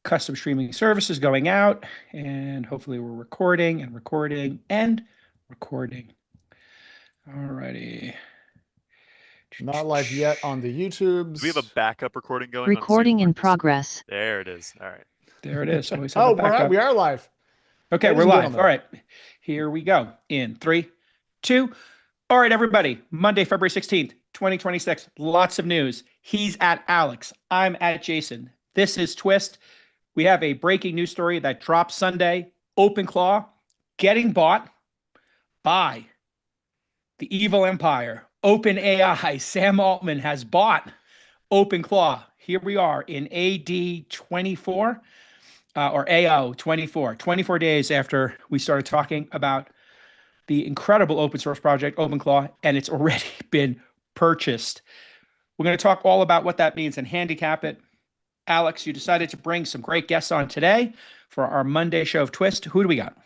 custom streaming services going out, and hopefully we're recording and recording and recording. Alrighty. Not live yet on the YouTubes. Do we have a backup recording going Recording on in progress. There it is. All right. There it is. Always have a Oh, backup. we are live. Okay, Ladies we're and live. gentlemen. All right. Here we go. In 3, 2. All right, everybody. Monday, February 16th, 2026. Lots of news. He's at Alex. I'm at Jason. This is Twist. We have a breaking news story that dropped Sunday. OpenClaw getting bought by the evil empire. OpenAI. Sam Altman has bought OpenClaw. Here we are in AD 24 or AO 24. 24 days after we started talking about the incredible open source project OpenClaw, and it's already been purchased. We're going to talk all about what that means and handicap it. Alex, you decided to bring some great guests on today for our Monday show of Twist. Who do we got?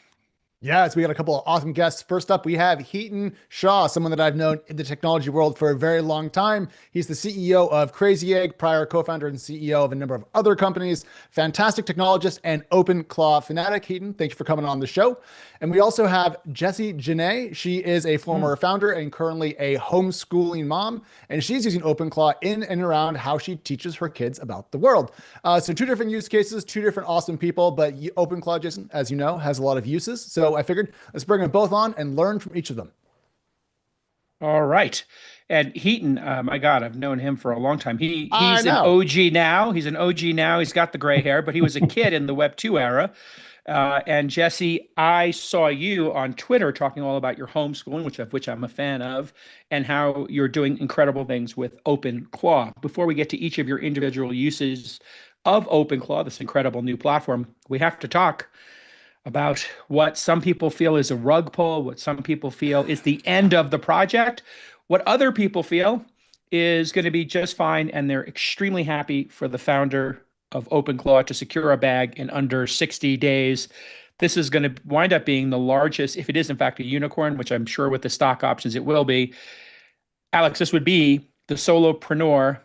Yes, we got a couple of awesome guests. First up, we have Hiten Shah, someone that I've known in the technology world for a very long time. He's the CEO of Crazy Egg, prior co-founder and CEO of a number of other companies, fantastic technologist and OpenClaw fanatic. Hiten, thank you for coming on the show. And we also have Jesse Genet. She is a former founder and currently a homeschooling mom, and she's using OpenClaw in and around how she teaches her kids about the world. So 2 different use cases, 2 different awesome people, but OpenClaw, Jason, as you know, has a lot of uses. So I figured let's bring them both on and learn from each of them. All right. And Heaton, my God, I've known him for a long time. He's an know. OG now. He's an OG now. He's got the gray hair, but he was a kid in the Web 2 era. And Jesse, I saw you on Twitter talking all about your homeschooling, which I'm a fan of, and how you're doing incredible things with OpenClaw. Before we get to each of your individual uses of OpenClaw, this incredible new platform, we have to talk about what some people feel is a rug pull, what some people feel is the end of the project, what other people feel is going to be just fine, and they're extremely happy for the founder of OpenClaw to secure a bag in under 60 days. This is going to wind up being the largest, if it is in fact a unicorn, which I'm sure with the stock options it will be. Alex, this would be the solopreneur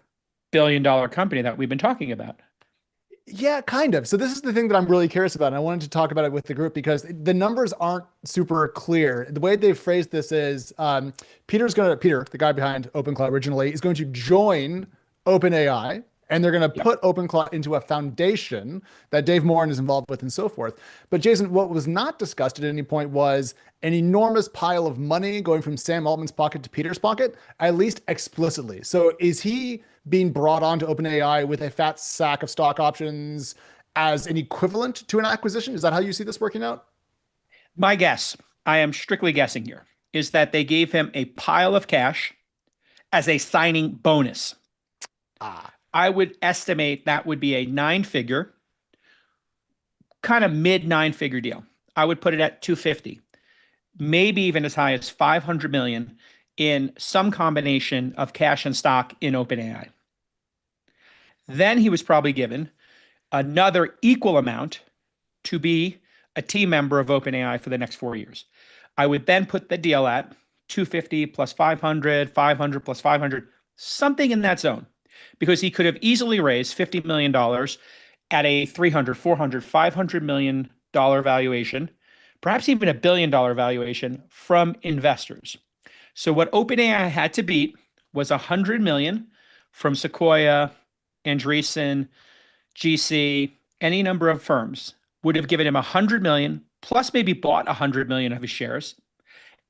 billion-dollar company that we've been talking about. Yeah, kind of. So this is the thing that I'm really curious about. And I wanted to talk about it with the group because the numbers aren't super clear. The way they've phrased this is Peter, the guy behind OpenClaw originally, is going to join OpenAI, and they're going to put OpenClaw into a foundation that Dave Morin is involved with and so forth. But Jason, what was not discussed at any point was an enormous pile of money going from Sam Altman's pocket to Peter's pocket, at least explicitly. So is he being brought on to OpenAI with a fat sack of stock options as an equivalent to an acquisition? Is that how you see this working out? My guess, I am strictly guessing here, is that they gave him a pile of cash as a signing bonus. I would estimate that would be a 9-figure, kind of mid 9-figure deal. I would put it at 250, maybe even as high as 500 million in some combination of cash and stock in OpenAI. Then he was probably given another equal amount to be a team member of OpenAI for the next 4 years. I would then put the deal at 250 plus 500, 500 plus 500, something in that zone, because he could have easily raised $50 million at a $300, $400, $500 million valuation, perhaps even $1 billion valuation from investors. So what OpenAI had to beat was 100 million from Sequoia, Andreessen, GC, any number of firms would have given him 100 million, plus maybe bought 100 million of his shares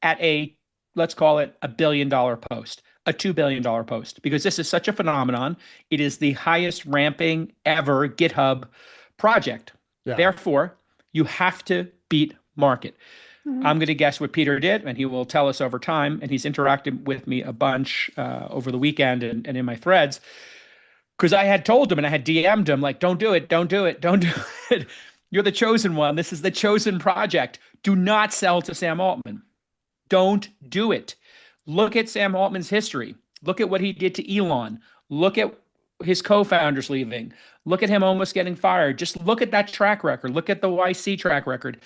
at a, let's call it $1 billion post, a $2 billion post, because this is such a phenomenon. It is the highest ramping ever GitHub project. Yeah. Therefore, you have to beat market. I'm going to guess what Peter did, and he will tell us over time, and he's interacted with me a bunch over the weekend and in my threads, because I had told him and I had DM'd him, like, don't do it, don't do it, don't do it. You're the chosen one. This is the chosen project. Do not sell to Sam Altman. Don't do it. Look at Sam Altman's history. Look at what he did to Elon. Look at his co-founders leaving. Look at him almost getting fired. Just look at that track record. Look at the YC track record.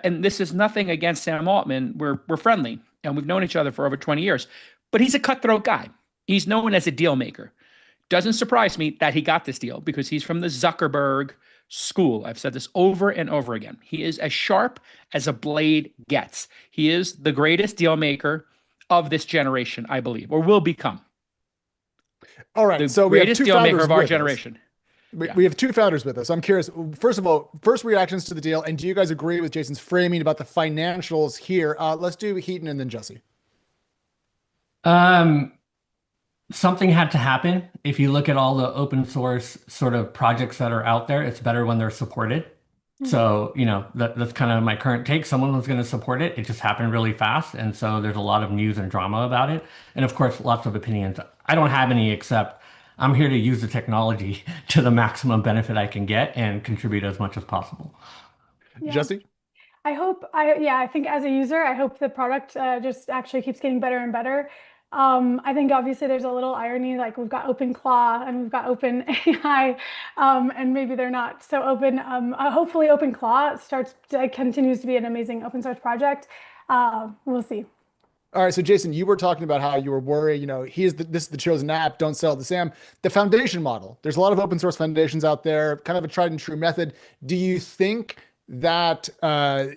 And this is nothing against Sam Altman. We're friendly, and we've known each other for over 20 years. But he's a cutthroat guy. He's known as a deal maker. Doesn't surprise me that he got this deal because he's from the Zuckerberg school. I've said this over and over again. He is as sharp as a blade gets. He is the greatest deal maker of this generation, I believe, or will become. All right. The So we have greatest two deal maker founders of our with us. generation. Yeah. We have two founders with us. I'm curious, first of all, first reactions to the deal. And do you guys agree with Jason's framing about the financials here? Let's do Heaton and then Jesse. Something had to happen. If you look at all the open source sort of projects that are out there, it's better when they're supported. So, that's kind of my current take. Someone was going to support it. It just happened really fast. And so there's a lot of news and drama about it. And of course, lots of opinions. I don't have any except I'm here to use the technology to the maximum benefit I can get and contribute as much as possible. Yeah. Jesse? I think as a user, I hope the product just actually keeps getting better and better. I think obviously there's a little irony, like we've got OpenClaw and we've got OpenAI, and maybe they're not so open. Hopefully OpenClaw continues to be an amazing open source project. We'll see. All right. So Jason, you were talking about how you were worried, this is the chosen app, don't sell it to Sam. The foundation model, there's a lot of open source foundations out there, kind of a tried and true method. Do you think that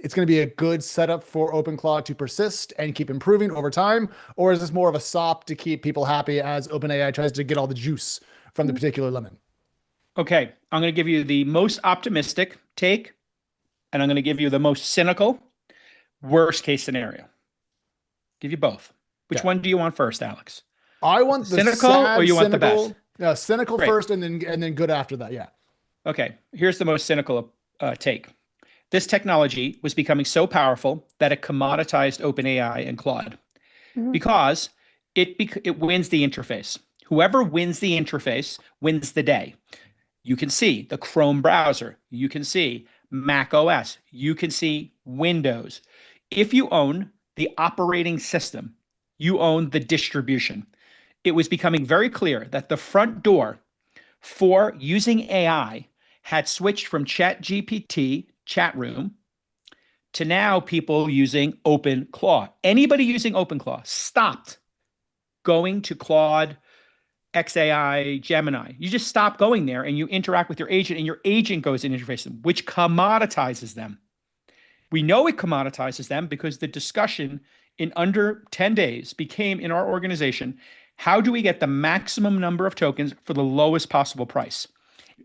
it's going to be a good setup for OpenClaw to persist and keep improving over time? Or is this more of a sop to keep people happy as OpenAI tries to get all the juice from the particular lemon? Okay, I'm going to give you the most optimistic take, and I'm going to give you the most cynical, worst case scenario. Give you both. Which one do you want first, Alex? I want the cynical sad, or you want the best? No, cynical Great. first and then good after that. Yeah. Okay, here's the most cynical take. This technology was becoming so powerful that it commoditized OpenAI and Claude because it wins the interface. Whoever wins the interface wins the day. You can see the Chrome browser. You can see Mac OS. You can see Windows. If you own the operating system, you own the distribution. It was becoming very clear that the front door for using AI had switched from ChatGPT chat room to now people using OpenClaw. Anybody using OpenClaw stopped going to Claude, XAI, Gemini. You just stop going there and you interact with your agent, and your agent goes and interfaces them, which commoditizes them. We know it commoditizes them because the discussion in under 10 days became, in our organization, how do we get the maximum number of tokens for the lowest possible price?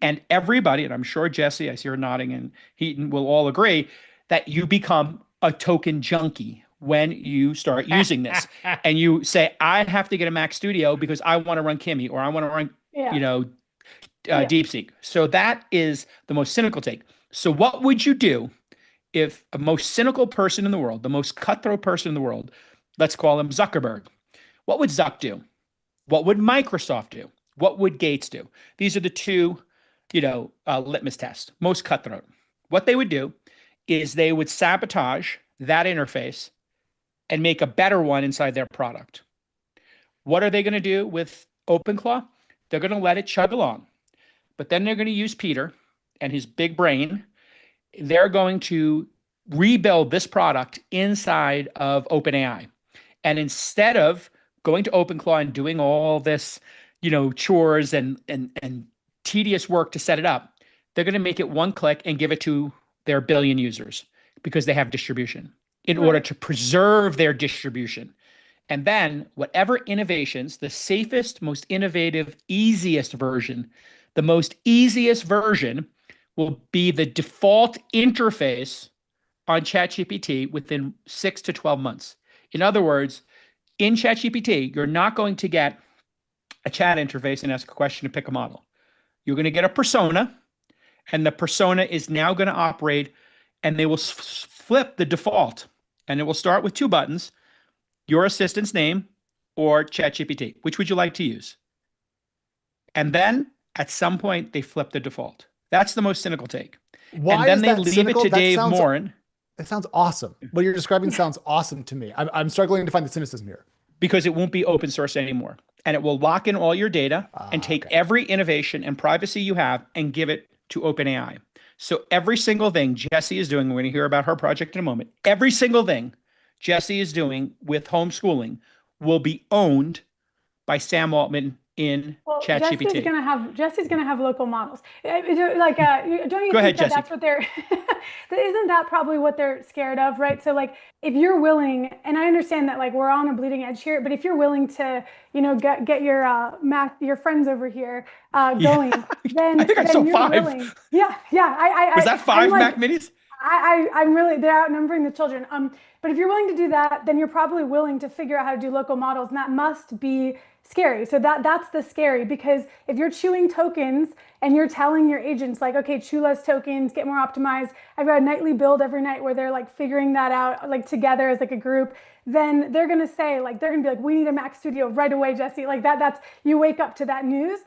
And everybody, and I'm sure Jesse, I see her nodding, and Heaton will all agree that you become a token junkie when you start using this. And you say, I have to get a Mac Studio because I want to run Kimi, or I want to run, DeepSeek. So that is the most cynical take. So what would you do if a most cynical person in the world, the most cutthroat person in the world, let's call him Zuckerberg, what would Zuck do? What would Microsoft do? What would Gates do? These are the two litmus test, most cutthroat. What they would do is they would sabotage that interface and make a better one inside their product. What are they going to do with OpenClaw? They're going to let it chug along, but then they're going to use Peter and his big brain. They're going to rebuild this product inside of OpenAI. And instead of going to OpenClaw and doing all this, chores and tedious work to set it up, they're going to make it one click and give it to their billion users because they have distribution in order to preserve their distribution. And then whatever innovations, the safest, most innovative, easiest version, the most easiest version will be the default interface on ChatGPT within 6 to 12 months. In other words, in ChatGPT, you're not going to get a chat interface and ask a question to pick a model. You're going to get a persona, and the persona is now going to operate, and they will flip the default, and it will start with two buttons, your assistant's name or ChatGPT. Which would you like to use? And then at some point, they flip the default. That's the most cynical take. Why and then is they that leave cynical? it to That Dave sounds- Morin. That sounds awesome. What you're describing sounds awesome to me. I'm struggling to find the cynicism here. Because it won't be open source anymore. And it will lock in all your data and take every innovation and privacy you have and give it to OpenAI. So every single thing Jesse is doing, we're going to hear about her project in a moment, every single thing Jesse is doing with homeschooling will be owned by Sam Altman in Well, ChatGPT. Jesse's gonna have local models. Like, don't you Go ahead, think that Jesse. that's what they're? Isn't that probably what they're scared of, right? So, like, if you're willing, and I understand that, like, we're on a bleeding edge here, but if you're willing to, get your friends over here going, then I think I saw you're 5. willing. Yeah, yeah. Was that 5 I'm Mac like, Minis? I'm really, they're outnumbering the children. But if you're willing to do that, then you're probably willing to figure out how to do local models, and that must be scary. So that's the scary, because if you're chewing tokens and you're telling your agents like, okay, chew less tokens, get more optimized. I've got a nightly build every night where they're like figuring that out like together as like a group. Then they're gonna say like, they're gonna be like, we need a Mac Studio right away, Jesse. Like that's, you wake up to that news.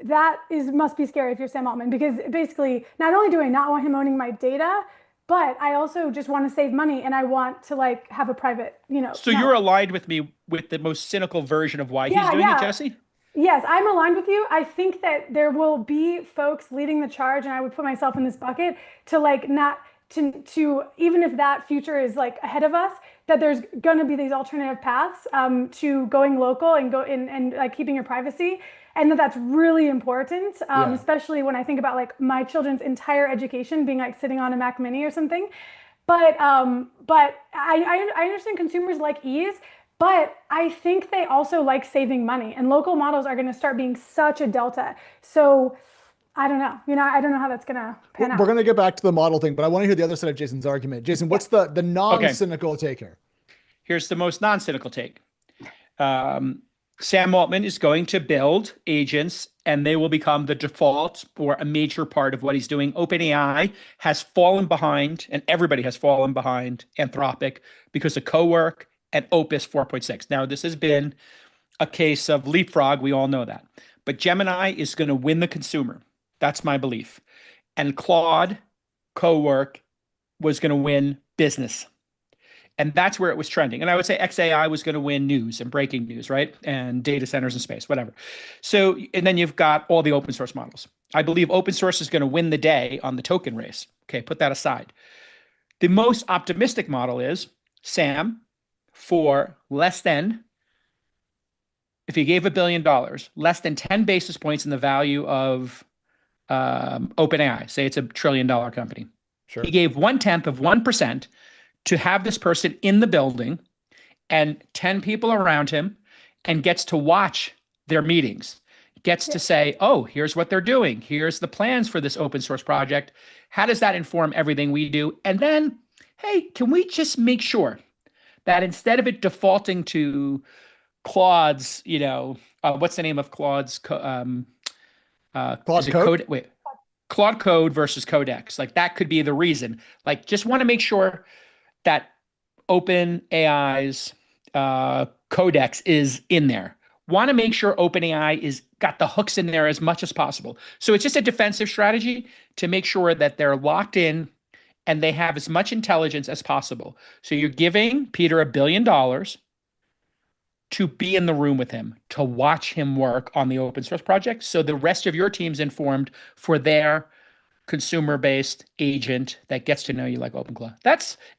Must be scary if you're Sam Altman, because basically not only do I not want him owning my data, but I also just want to save money, and I want to like have a private, So you're aligned with me with the most cynical version of why he's doing it, Jesse? Yes, I'm aligned with you. I think that there will be folks leading the charge, and I would put myself in this bucket to like not to even if that future is like ahead of us, that there's going to be these alternative paths to going local and and like keeping your privacy. And that's really important, especially when I think about like my children's entire education being like sitting on a Mac Mini or something. But I understand consumers like ease, but I think they also like saving money, and local models are going to start being such a delta. So I don't know. I don't know how that's going to pan out. We're going to get back to the model thing, but I want to hear the other side of Jason's argument. Jason, what's the non-cynical take here? Here's the most non-cynical take. Sam Altman is going to build agents, and they will become the default or a major part of what he's doing. OpenAI has fallen behind, and everybody has fallen behind Anthropic because of co-work and Opus 4.6. Now, this has been a case of leapfrog. We all know that. But Gemini is going to win the consumer. That's my belief. And Claude, co-work, was going to win business. And that's where it was trending. And I would say XAI was going to win news and breaking news, right? And data centers in space, whatever. So, and then you've got all the open source models. I believe open source is going to win the day on the token race. Okay, put that aside. The most optimistic model is Sam, for less than, if he gave $1 billion, less than 10 basis points in the value of OpenAI, say it's $1 trillion company. Sure. He gave 0.1% to have this person in the building and 10 people around him, and gets to watch their meetings, gets to say, oh, here's what they're doing. Here's the plans for this open source project. How does that inform everything we do? And then, hey, can we just make sure that instead of it defaulting to Claude's, what's the name of Claude's Claude Code? Claude Code versus Codex. Like that could be the reason. Like just want to make sure that OpenAI's Codex is in there. Want to make sure OpenAI is got the hooks in there as much as possible. So it's just a defensive strategy to make sure that they're locked in and they have as much intelligence as possible. So you're giving Peter $1 billion to be in the room with him, to watch him work on the open source project. So the rest of your team's informed for their consumer-based agent that gets to know you like OpenClaw.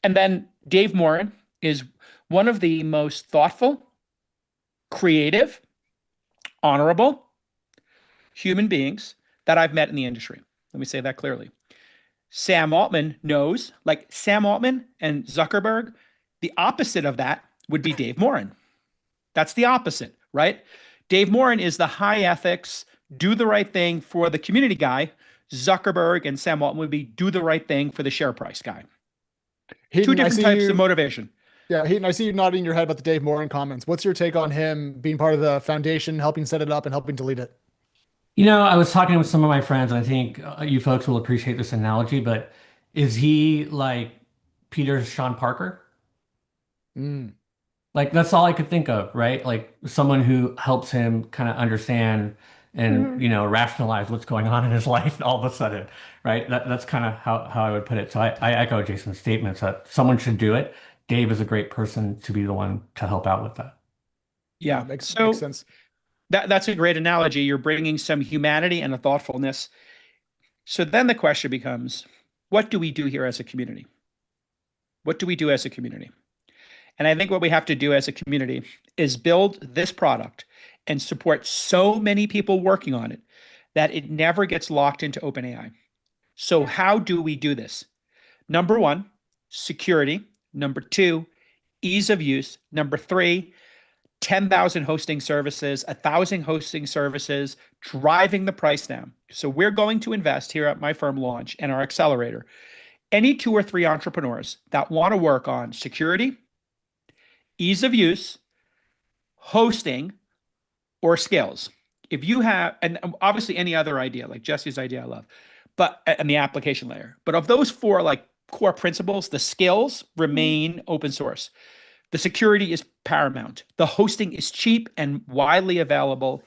And then Dave Morin is one of the most thoughtful, creative, honorable human beings that I've met in the industry. Let me say that clearly. Sam Altman knows, like Sam Altman and Zuckerberg, the opposite of that would be Dave Morin. That's the opposite, right? Dave Morin is the high ethics, do the right thing for the community guy. Zuckerberg and Sam Altman would be do the right thing for the share price guy. Hiten, two different types of motivation. Yeah, Hiten, I see you nodding your head about the Dave Morin comments. What's your take on him being part of the foundation, helping set it up and helping to lead it? I was talking with some of my friends, and I think you folks will appreciate this analogy, but is he like Peter's Sean Parker? Like that's all I could think of, right? Like someone who helps him kind of understand and rationalize what's going on in his life all of a sudden, right? That's kind of how I would put it. So I echo Jason's statements that someone should do it. Dave is a great person to be the one to help out with that. Yeah, makes sense. That's a great analogy. You're bringing some humanity and a thoughtfulness. So then the question becomes, what do we do here as a community? What do we do as a community? And I think what we have to do as a community is build this product and support so many people working on it that it never gets locked into OpenAI. So how do we do this? Number one, security. Number two, ease of use. Number three, 10,000 hosting services, 1,000 hosting services, driving the price down. So we're going to invest here at my firm Launch and our accelerator. Any 2 or 3 entrepreneurs that want to work on security, ease of use, hosting, or skills. If you have, and obviously any other idea, like Jesse's idea, I love, but and the application layer. But of those 4 like core principles, the skills remain open source. The security is paramount. The hosting is cheap and widely available.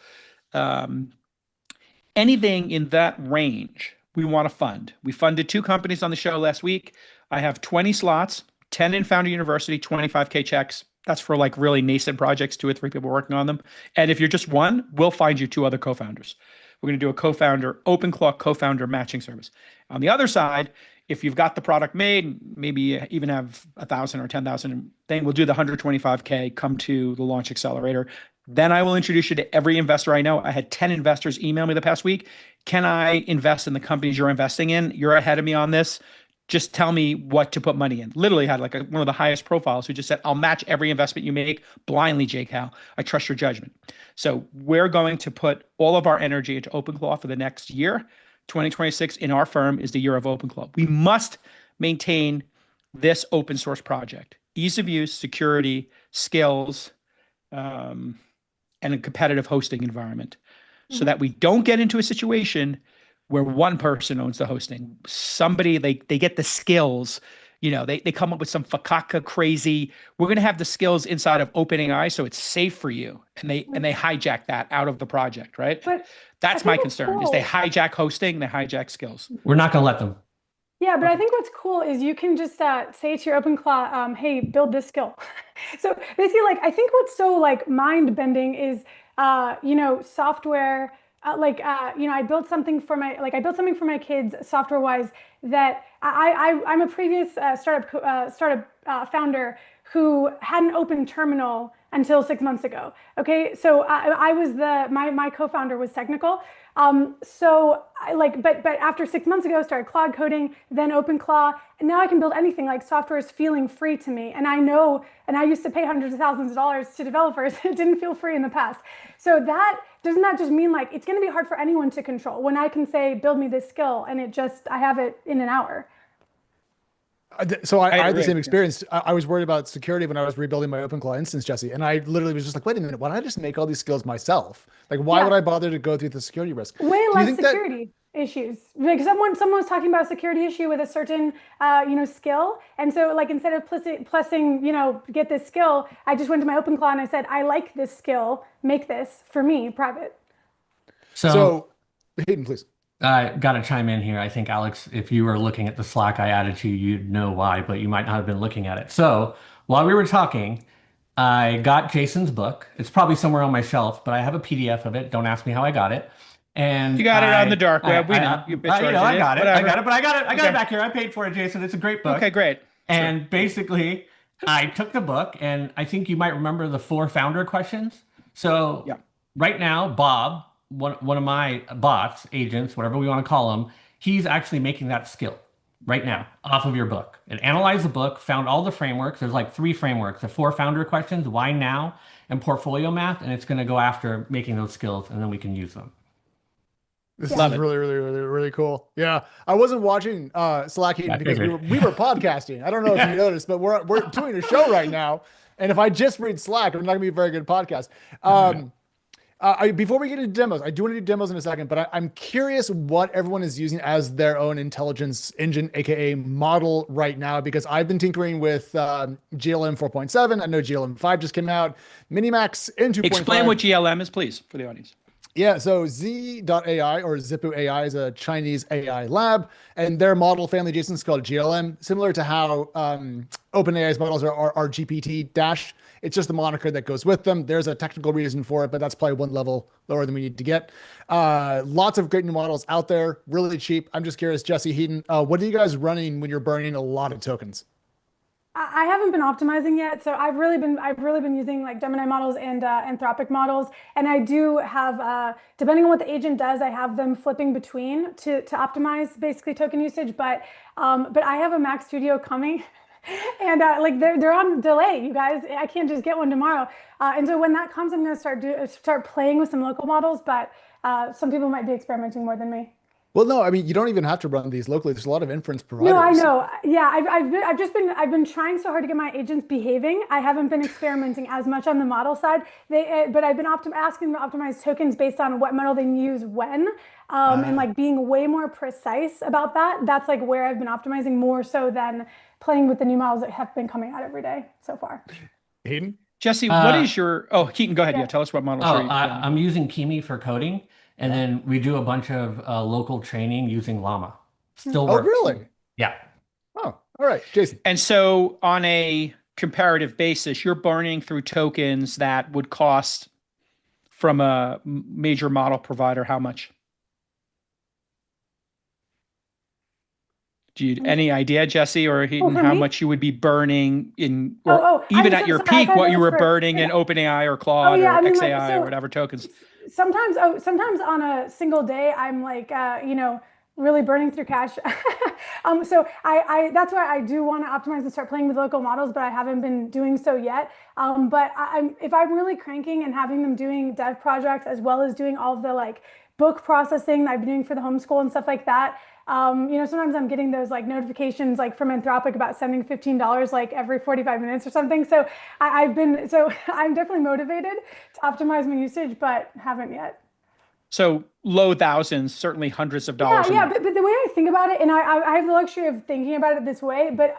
Anything in that range, we want to fund. We funded 2 companies on the show last week. I have 20 slots, 10 in Founder University, 25K checks. That's for like really nascent projects, 2 or 3 people working on them. And if you're just one, we'll find you 2 other co-founders. We're going to do a co-founder, OpenClaw co-founder matching service. On the other side, if you've got the product made, maybe even have 1,000 or 10,000 thing, we'll do the 125K, come to the Launch Accelerator. Then I will introduce you to every investor I know. I had 10 investors email me the past week. Can I invest in the companies you're investing in? You're ahead of me on this. Just tell me what to put money in. Literally had like one of the highest profiles who just said, I'll match every investment you make blindly, Jake Howe. I trust your judgment. So we're going to put all of our energy into OpenClaw for the next year. 2026 in our firm is the year of OpenClaw. We must maintain this open source project. Ease of use, security, skills, and a competitive hosting environment so that we don't get into a situation where one person owns the hosting. Somebody, they get the skills, they come up with some fakaka crazy. We're going to have the skills inside of OpenAI so it's safe for you. And they hijack that out of the project, right? But that's my concern is they hijack hosting, they hijack skills. We're not going to let them. Yeah, but I think what's cool is you can just say to your OpenClaw, hey, build this skill. So basically, like, I think what's so like mind bending is, software. I built something for my kids software wise that I'm a previous startup founder who had an open terminal until 6 months ago. Okay, so I was my co-founder was technical. But after 6 months ago, started cloud coding, then OpenClaw, and now I can build anything. Like software is feeling free to me, and I know, and I used to pay hundreds of thousands of dollars to developers. It didn't feel free in the past. So doesn't that just mean like it's going to be hard for anyone to control when I can say, build me this skill, and I have it in an hour. So I had the same experience. I was worried about security when I was rebuilding my OpenClaw instance, Jesse. And I literally was just like, wait a minute, why don't I just make all these skills myself? Like, why would I bother to go through the security risk? Way less security issues. Like someone was talking about a security issue with a certain, skill. And so like, instead of pressing, get this skill, I just went to my OpenClaw and I said, I like this skill, make this for me private. So Hayden, please. I got to chime in here. I think, Alex, if you were looking at the Slack I added to you, you'd know why, but you might not have been looking at it. So while we were talking, I got Jason's book. It's probably somewhere on my shelf, but I have a PDF of it. Don't ask me how I got it. And you got it on the dark web. We know. I got it back here. I paid for it, Jason. It's a great book. Okay, great. And basically, I took the book, and I think you might remember the 4 founder questions. So right now, Bob, one of my bots, agents, whatever we want to call them, he's actually making that skill right now off of your book. And analyzed the book, found all the frameworks. There's like 3 frameworks, the 4 founder questions, why now, and portfolio math. And it's going to go after making those skills, and then we can use them. This is really, really, really, really cool. Yeah. I wasn't watching Slack because we were podcasting. I don't know if you noticed, but we're doing a show right now. And if I just read Slack, I'm not gonna be a very good podcast. Before we get into demos, I do want to do demos in a second, but I'm curious what everyone is using as their own intelligence engine, aka model right now, because I've been tinkering with GLM 4.7. I know GLM 5 just came out. Minimax in 2.5. Explain what GLM is, please, for the audience. Yeah, so Z.ai or Zippo AI is a Chinese AI lab, and their model family, Jason's called GLM, similar to how OpenAI's models are GPT Dash. It's just the moniker that goes with them. There's a technical reason for it, but that's probably one level lower than we need to get. Lots of great new models out there, really cheap. I'm just curious, Jesse, Hiten, what are you guys running when you're burning a lot of tokens? I haven't been optimizing yet, so I've really been using like Gemini models and Anthropic models, and I do have depending on what the agent does, I have them flipping between to optimize basically token usage. But I have a Mac Studio coming, and like they're on delay, you guys. I can't just get one tomorrow, and so when that comes, I'm going to start playing with some local models. But some people might be experimenting more than me. Well, no, I mean, you don't even have to run these locally. There's a lot of inference No, I providers. know. Yeah, I've been trying so hard to get my agents behaving. I haven't been experimenting as much on the model side. But I've been asking them to optimize tokens based on what model they use when, and like being way more precise about that. That's like where I've been optimizing more so than playing with the new models that have been coming out every day so far. Hayden? Jesse, what Uh, is your? Oh, Keaton, go ahead. Yeah. Yeah, tell us what models Oh, you're running. I'm using Kimi for coding, and then we do a bunch of local training using Llama. Still Oh, works. really? Yeah. Oh, all right, Jason. And so, on a comparative basis, you're burning through tokens that would cost from a major model provider how much? Do you any idea, Jesse or Oh, Heaton, for how me? much you would be burning in, Oh, or oh, even at so, your sorry, I peak, thought what that you was were for. burning in OpenAI or Oh Claude yeah, or I mean like XAI or so whatever tokens? sometimes on a single day I'm like really burning through cash. So I that's why I do want to optimize and start playing with local models, but I haven't been doing so yet. But if I'm really cranking and having them doing dev projects as well as doing all of the like book processing that I've been doing for the homeschool and stuff like that. Sometimes I'm getting those like notifications like from Anthropic about sending $15 like every 45 minutes or something. So I'm definitely motivated to optimize my usage, but haven't yet. So low thousands, certainly hundreds of Yeah, dollars a yeah, month. but the way I think about it, and I have the luxury of thinking about it this way, but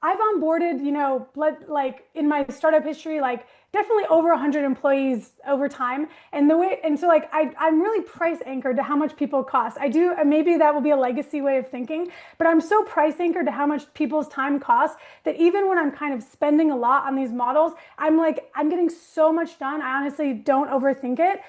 I've onboarded, like in my startup history, like definitely over 100 employees over time, and so like I'm really price anchored to how much people cost. I do, and maybe that will be a legacy way of thinking, but I'm so price anchored to how much people's time costs that even when I'm kind of spending a lot on these models, I'm getting so much done. I honestly don't overthink it.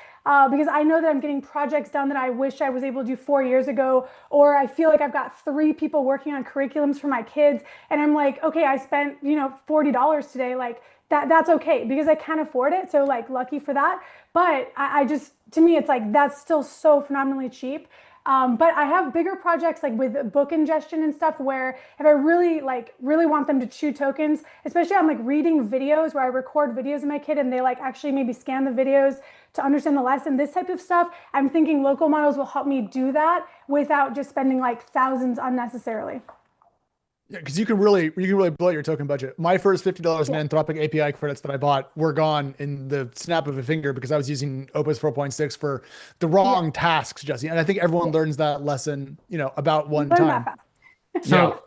Because I know that I'm getting projects done that I wish I was able to do 4 years ago, or I feel like I've got 3 people working on curriculums for my kids, and I'm like, okay, I spent $40 today, like that's okay because I can afford it, so like lucky for that. But I just to me it's like that's still so phenomenally cheap. But I have bigger projects like with book ingestion and stuff where if I really want them to chew tokens, especially on like reading videos where I record videos of my kid and they like actually maybe scan the videos to understand the lesson, this type of stuff, I'm thinking local models will help me do that without just spending like thousands unnecessarily. Yeah, because you can really blow your token budget. My first $50 in Yeah. Anthropic API credits that I bought were gone in the snap of a finger because I was using Opus 4.6 for the Yeah. wrong tasks, Jesse. And I think everyone Yeah. learns that lesson, about You one learn that time. fast. Yeah. So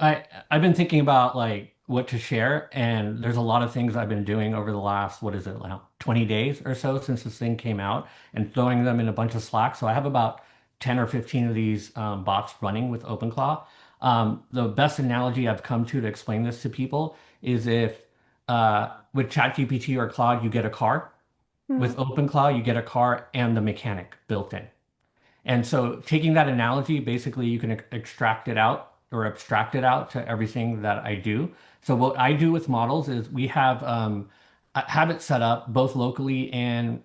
I've been thinking about like what to share, and there's a lot of things I've been doing over the last, what is it now, 20 days or so since this thing came out, and throwing them in a bunch of Slack. So I have about 10 or 15 of these bots running with OpenClaw. The best analogy I've come to explain this to people is if with ChatGPT or Claude you get a car, with Mhm. OpenClaw you get a car and the mechanic built in. And so taking that analogy, basically you can extract it out or abstract it out to everything that I do. So what I do with models is we have it set up both locally and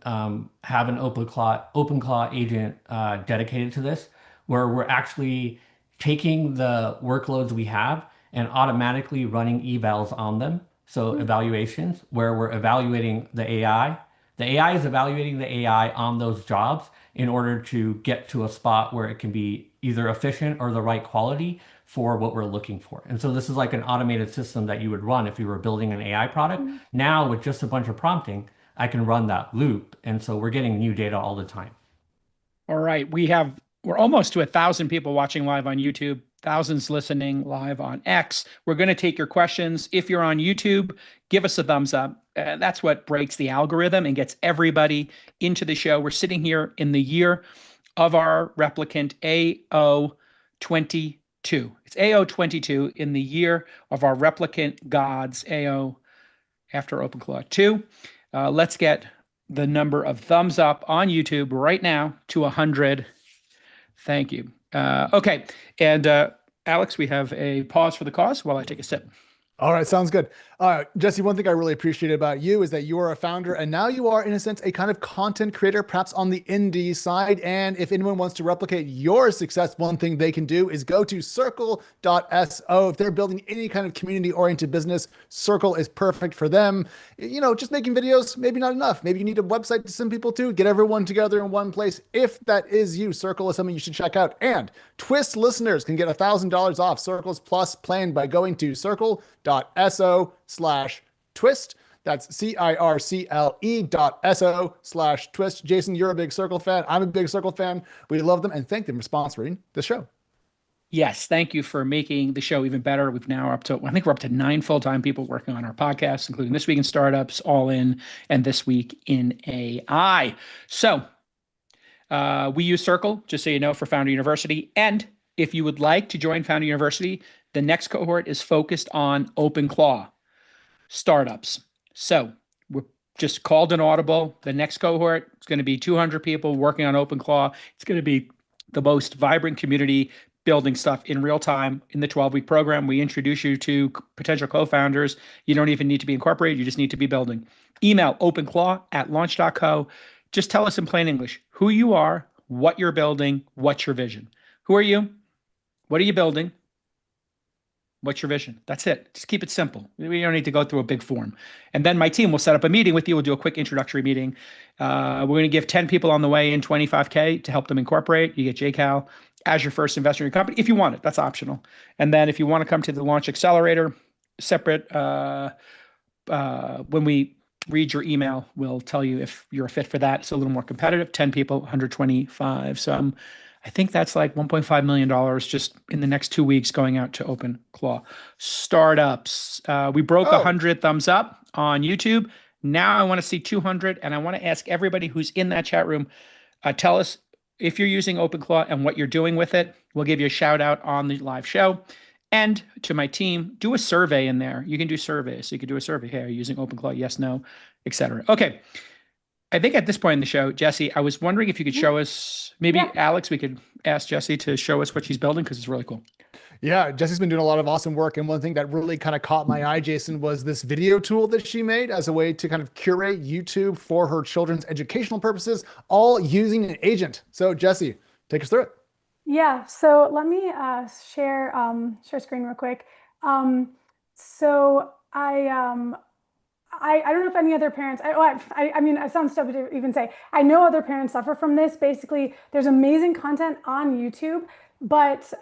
have an OpenClaw agent dedicated to this, where we're actually taking the workloads we have and automatically running evals on them. So evaluations where we're evaluating the AI. The AI is evaluating the AI on those jobs in order to get to a spot where it can be either efficient or the right quality for what we're looking for. And so this is like an automated system that you would run if you were building an AI product. Now with just a bunch of prompting, I can run that loop. And so we're getting new data all the time. All right, we're almost to 1,000 people watching live on YouTube, thousands listening live on X. We're going to take your questions. If you're on YouTube, give us a thumbs up. That's what breaks the algorithm and gets everybody into the show. We're sitting here in the year of our replicant AO22. It's AO22 in the year of our replicant gods AO after OpenClaw 2. Let's get the number of thumbs up on YouTube right now to 100. Thank you. Okay. And Alex, we have a pause for the cause while I take a sip. All right, sounds good. Jesse, one thing I really appreciate about you is that you are a founder and now you are, in a sense, a kind of content creator, perhaps on the indie side. And if anyone wants to replicate your success, one thing they can do is go to circle.so. If they're building any kind of community-oriented business, Circle is perfect for them. You know, just making videos, maybe not enough. Maybe you need a website to send people to, get everyone together in one place. If that is you, Circle is something you should check out. And Twist listeners can get $1,000 off Circle's Plus plan by going to circle.so/twist. That's circle.so/twist. Jason, you're a big Circle fan. I'm a big Circle fan. We love them and thank them for sponsoring the show. Yes, thank you for making the show even better. We've now up to, I think we're up to 9 full-time people working on our podcast, including This Week in Startups, All In, and This Week in AI. So we use Circle, just so you know, for Founder University. And if you would like to join Founder University, the next cohort is focused on OpenClaw startups. So we're just called an audible. The next cohort is going to be 200 people working on OpenClaw. It's going to be the most vibrant community building stuff in real time in the 12-week program. We introduce you to potential co-founders. You don't even need to be incorporated. You just need to be building. Email openclaw@launch.co. Just tell us in plain English who you are, what you're building, what's your vision. Who are you? What are you building? What's your vision? That's it. Just keep it simple. We don't need to go through a big form. And then my team will set up a meeting with you. We'll do a quick introductory meeting. We're going to give 10 people on the way in $25K to help them incorporate. You get JCal as your first investor in your company if you want it. That's optional. And then if you want to come to the Launch Accelerator, separate, when we read your email, we'll tell you if you're a fit for that. It's a little more competitive. 10 people, 125. So I think that's like $1.5 million just in the next 2 weeks going out to OpenClaw. Startups. We broke 100 thumbs up on YouTube. Now I want to see 200. And I want to ask everybody who's in that chat room, tell us if you're using OpenClaw and what you're doing with it. We'll give you a shout out on the live show. And to my team, do a survey in there. You can do surveys. So you can do a survey. Hey, are you using OpenClaw? Yes, no, etc. Okay. I think at this point in the show, Jesse, I was wondering if you could show us, maybe Alex, we could ask Jesse to show us what she's building because it's really cool. Yeah, Jesse's been doing a lot of awesome work. And one thing that really kind of caught my eye, Jason, was this video tool that she made as a way to kind of curate YouTube for her children's educational purposes, all using an agent. So Jesse, take us through it. Yeah, so let me share screen real quick. So I don't know if any other parents, I mean, it sounds stupid to even say, I know other parents suffer from this. Basically, there's amazing content on YouTube, but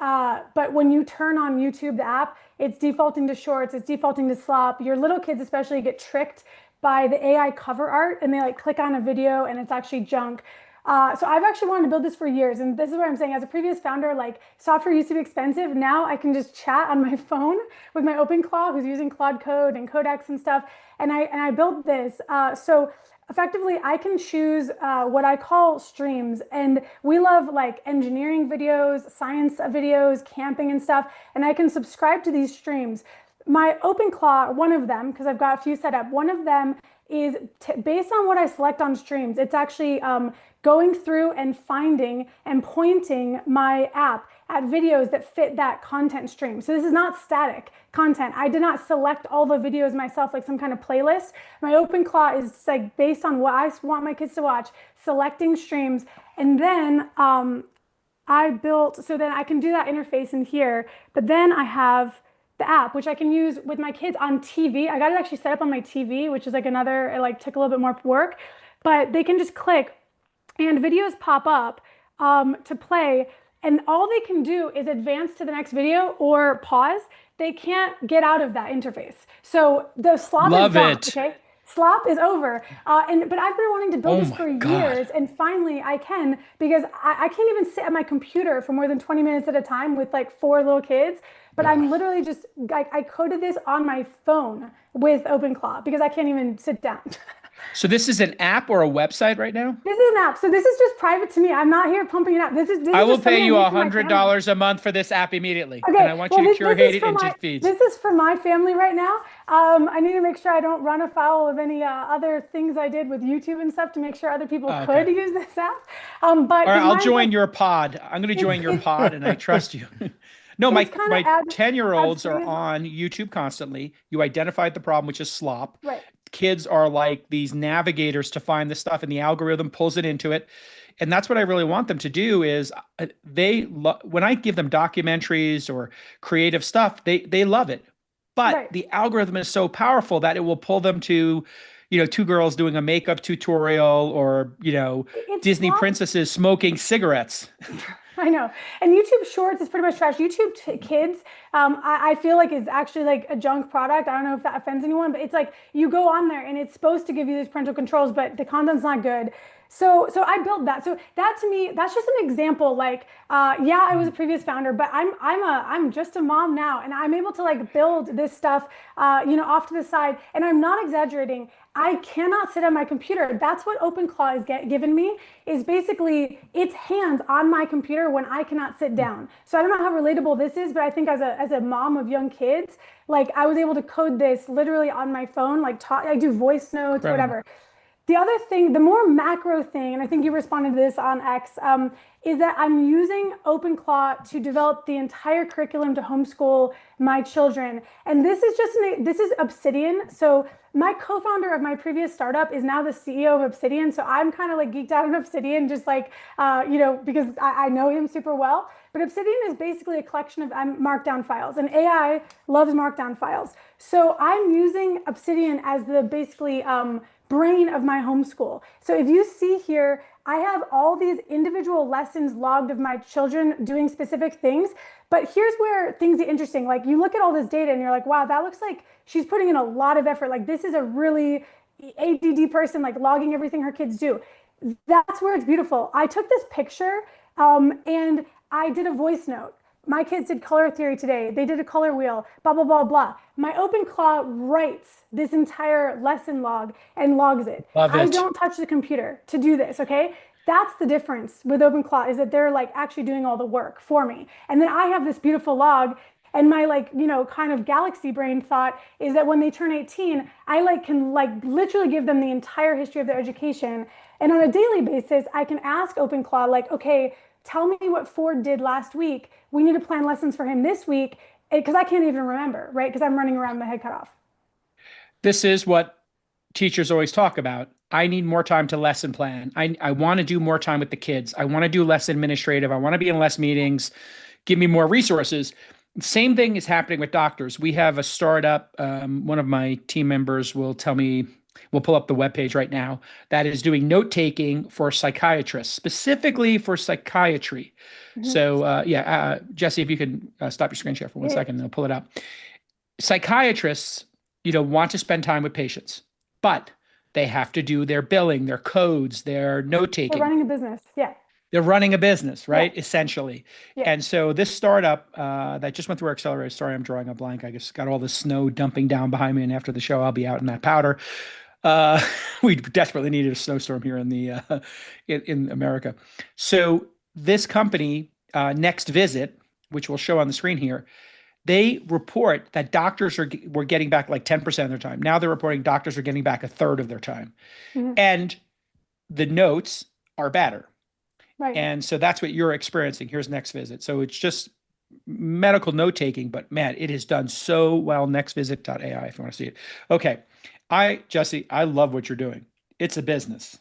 when you turn on YouTube, the app, it's defaulting to shorts, it's defaulting to slop. Your little kids especially get tricked by the AI cover art and they like click on a video and it's actually junk. So I've actually wanted to build this for years. And this is what I'm saying. As a previous founder, like software used to be expensive. Now I can just chat on my phone with my OpenClaw, who's using Claude Code and Codex and stuff. And I built this. So effectively, I can choose what I call streams. And we love like engineering videos, science videos, camping and stuff. And I can subscribe to these streams. My OpenClaw, one of them, because I've got a few set up, one of them is based on what I select on streams. It's actually going through and finding and pointing my app at videos that fit that content stream. So this is not static content. I did not select all the videos myself like some kind of playlist. My OpenClaw is like based on what I want my kids to watch, selecting streams. And then I built, so then I can do that interface in here, but then I have the app, which I can use with my kids on TV. I got it actually set up on my TV, which is like another, it like took a little bit more work, but they can just click and videos pop up to play. And all they can do is advance to the next video or pause. They can't get out of that interface. So the slop is gone, okay? Slop is over. But I've been wanting to build this for years, and finally I can, because I can't even sit at my computer for more than 20 minutes at a time with like 4 little kids. But I'm literally just, I coded this on my phone with OpenClaw because I can't even sit down. So this is an app or a website right now? This is an app. So this is just private to me. I'm not here pumping it up. This I will pay you $100 a month for this app immediately. Okay. And I want you to curate it into feeds. This is for my family right now. I need to make sure I don't run afoul of any other things I did with YouTube and stuff to make sure other people could use this app. But all right, I'll join your pod. I'm going to join your pod and I trust you. No, It's my kind of my 10-year-olds are free as- on YouTube constantly. You identified the problem, which is slop. right. Kids are like these navigators to find the stuff, and the algorithm pulls it into it. And that's what I really want them to do is when I give them documentaries or creative stuff, they love it. But Right. the algorithm is so powerful that it will pull them to, two girls doing a makeup tutorial or, It's Disney slop. princesses smoking cigarettes. I know. And YouTube Shorts is pretty much trash. YouTube Kids, I feel like is actually like a junk product. I don't know if that offends anyone, but it's like you go on there and it's supposed to give you these parental controls, but the content's not good. So I built that. So that to me, that's just an example. Like, yeah, I was a previous founder, but I'm just a mom now, and I'm able to like build this stuff, off to the side. And I'm not exaggerating. I cannot sit at my computer. That's what OpenClaw is given me, is basically its hands on my computer when I cannot sit down. So I don't know how relatable this is, but I think as a mom of young kids, like I was able to code this literally on my phone, like I do voice notes, Incredible. whatever. The other thing, the more macro thing, and I think you responded to this on X, is that I'm using OpenClaw to develop the entire curriculum to homeschool my children. And this is this is Obsidian. So my co-founder of my previous startup is now the CEO of Obsidian. So I'm kind of like geeked out on Obsidian, just like, because I know him super well. But Obsidian is basically a collection of markdown files, and AI loves markdown files. So I'm using Obsidian as the basically brain of my homeschool. So if you see here, I have all these individual lessons logged of my children doing specific things. But here's where things get interesting. Like you look at all this data and you're like, wow, that looks like she's putting in a lot of effort. Like this is a really ADD person, like logging everything her kids do. That's where it's beautiful. I took this picture and I did a voice note. My kids did color theory today. They did a color wheel, blah, blah, blah, blah. My OpenClaw writes this entire lesson log and logs it. Love I it. don't touch the computer to do this, okay? That's the difference with OpenClaw, is that they're like actually doing all the work for me. And then I have this beautiful log, and my kind of galaxy brain thought is that when they turn 18, I can literally give them the entire history of their education. And on a daily basis, I can ask OpenClaw like, okay, tell me what Ford did last week. We need to plan lessons for him this week, because I can't even remember, right? Because I'm running around with my head cut off. This is what teachers always talk about. I need more time to lesson plan. I want to do more time with the kids. I want to do less administrative. I want to be in less meetings. Give me more resources. Same thing is happening with doctors. We have a startup. One of my team members will tell me, we'll pull up the webpage right now, that is doing note taking for psychiatrists, specifically for psychiatry. So Jesse, if you can stop your screen share for 1 second, and I'll pull it up. Psychiatrists, want to spend time with patients, but they have to do their billing, their codes, their note taking. They're running a business. Yeah. They're running a business, right? Yeah. Essentially. Yeah. And so this startup that just went through our accelerator, sorry, I'm drawing a blank. I just got all the snow dumping down behind me. And after the show, I'll be out in that powder. We desperately needed a snowstorm here in the in America. So this company, Next Visit, which we'll show on the screen here, they report that doctors were getting back like 10% of their time. Now they're reporting doctors are getting back a third of their time. And the notes are better. Right. And so that's what you're experiencing. Here's Next Visit. So it's just medical note taking, but man, it is done so well. Nextvisit.ai if you want to see it. Okay. Jesse, I love what you're doing. It's a business.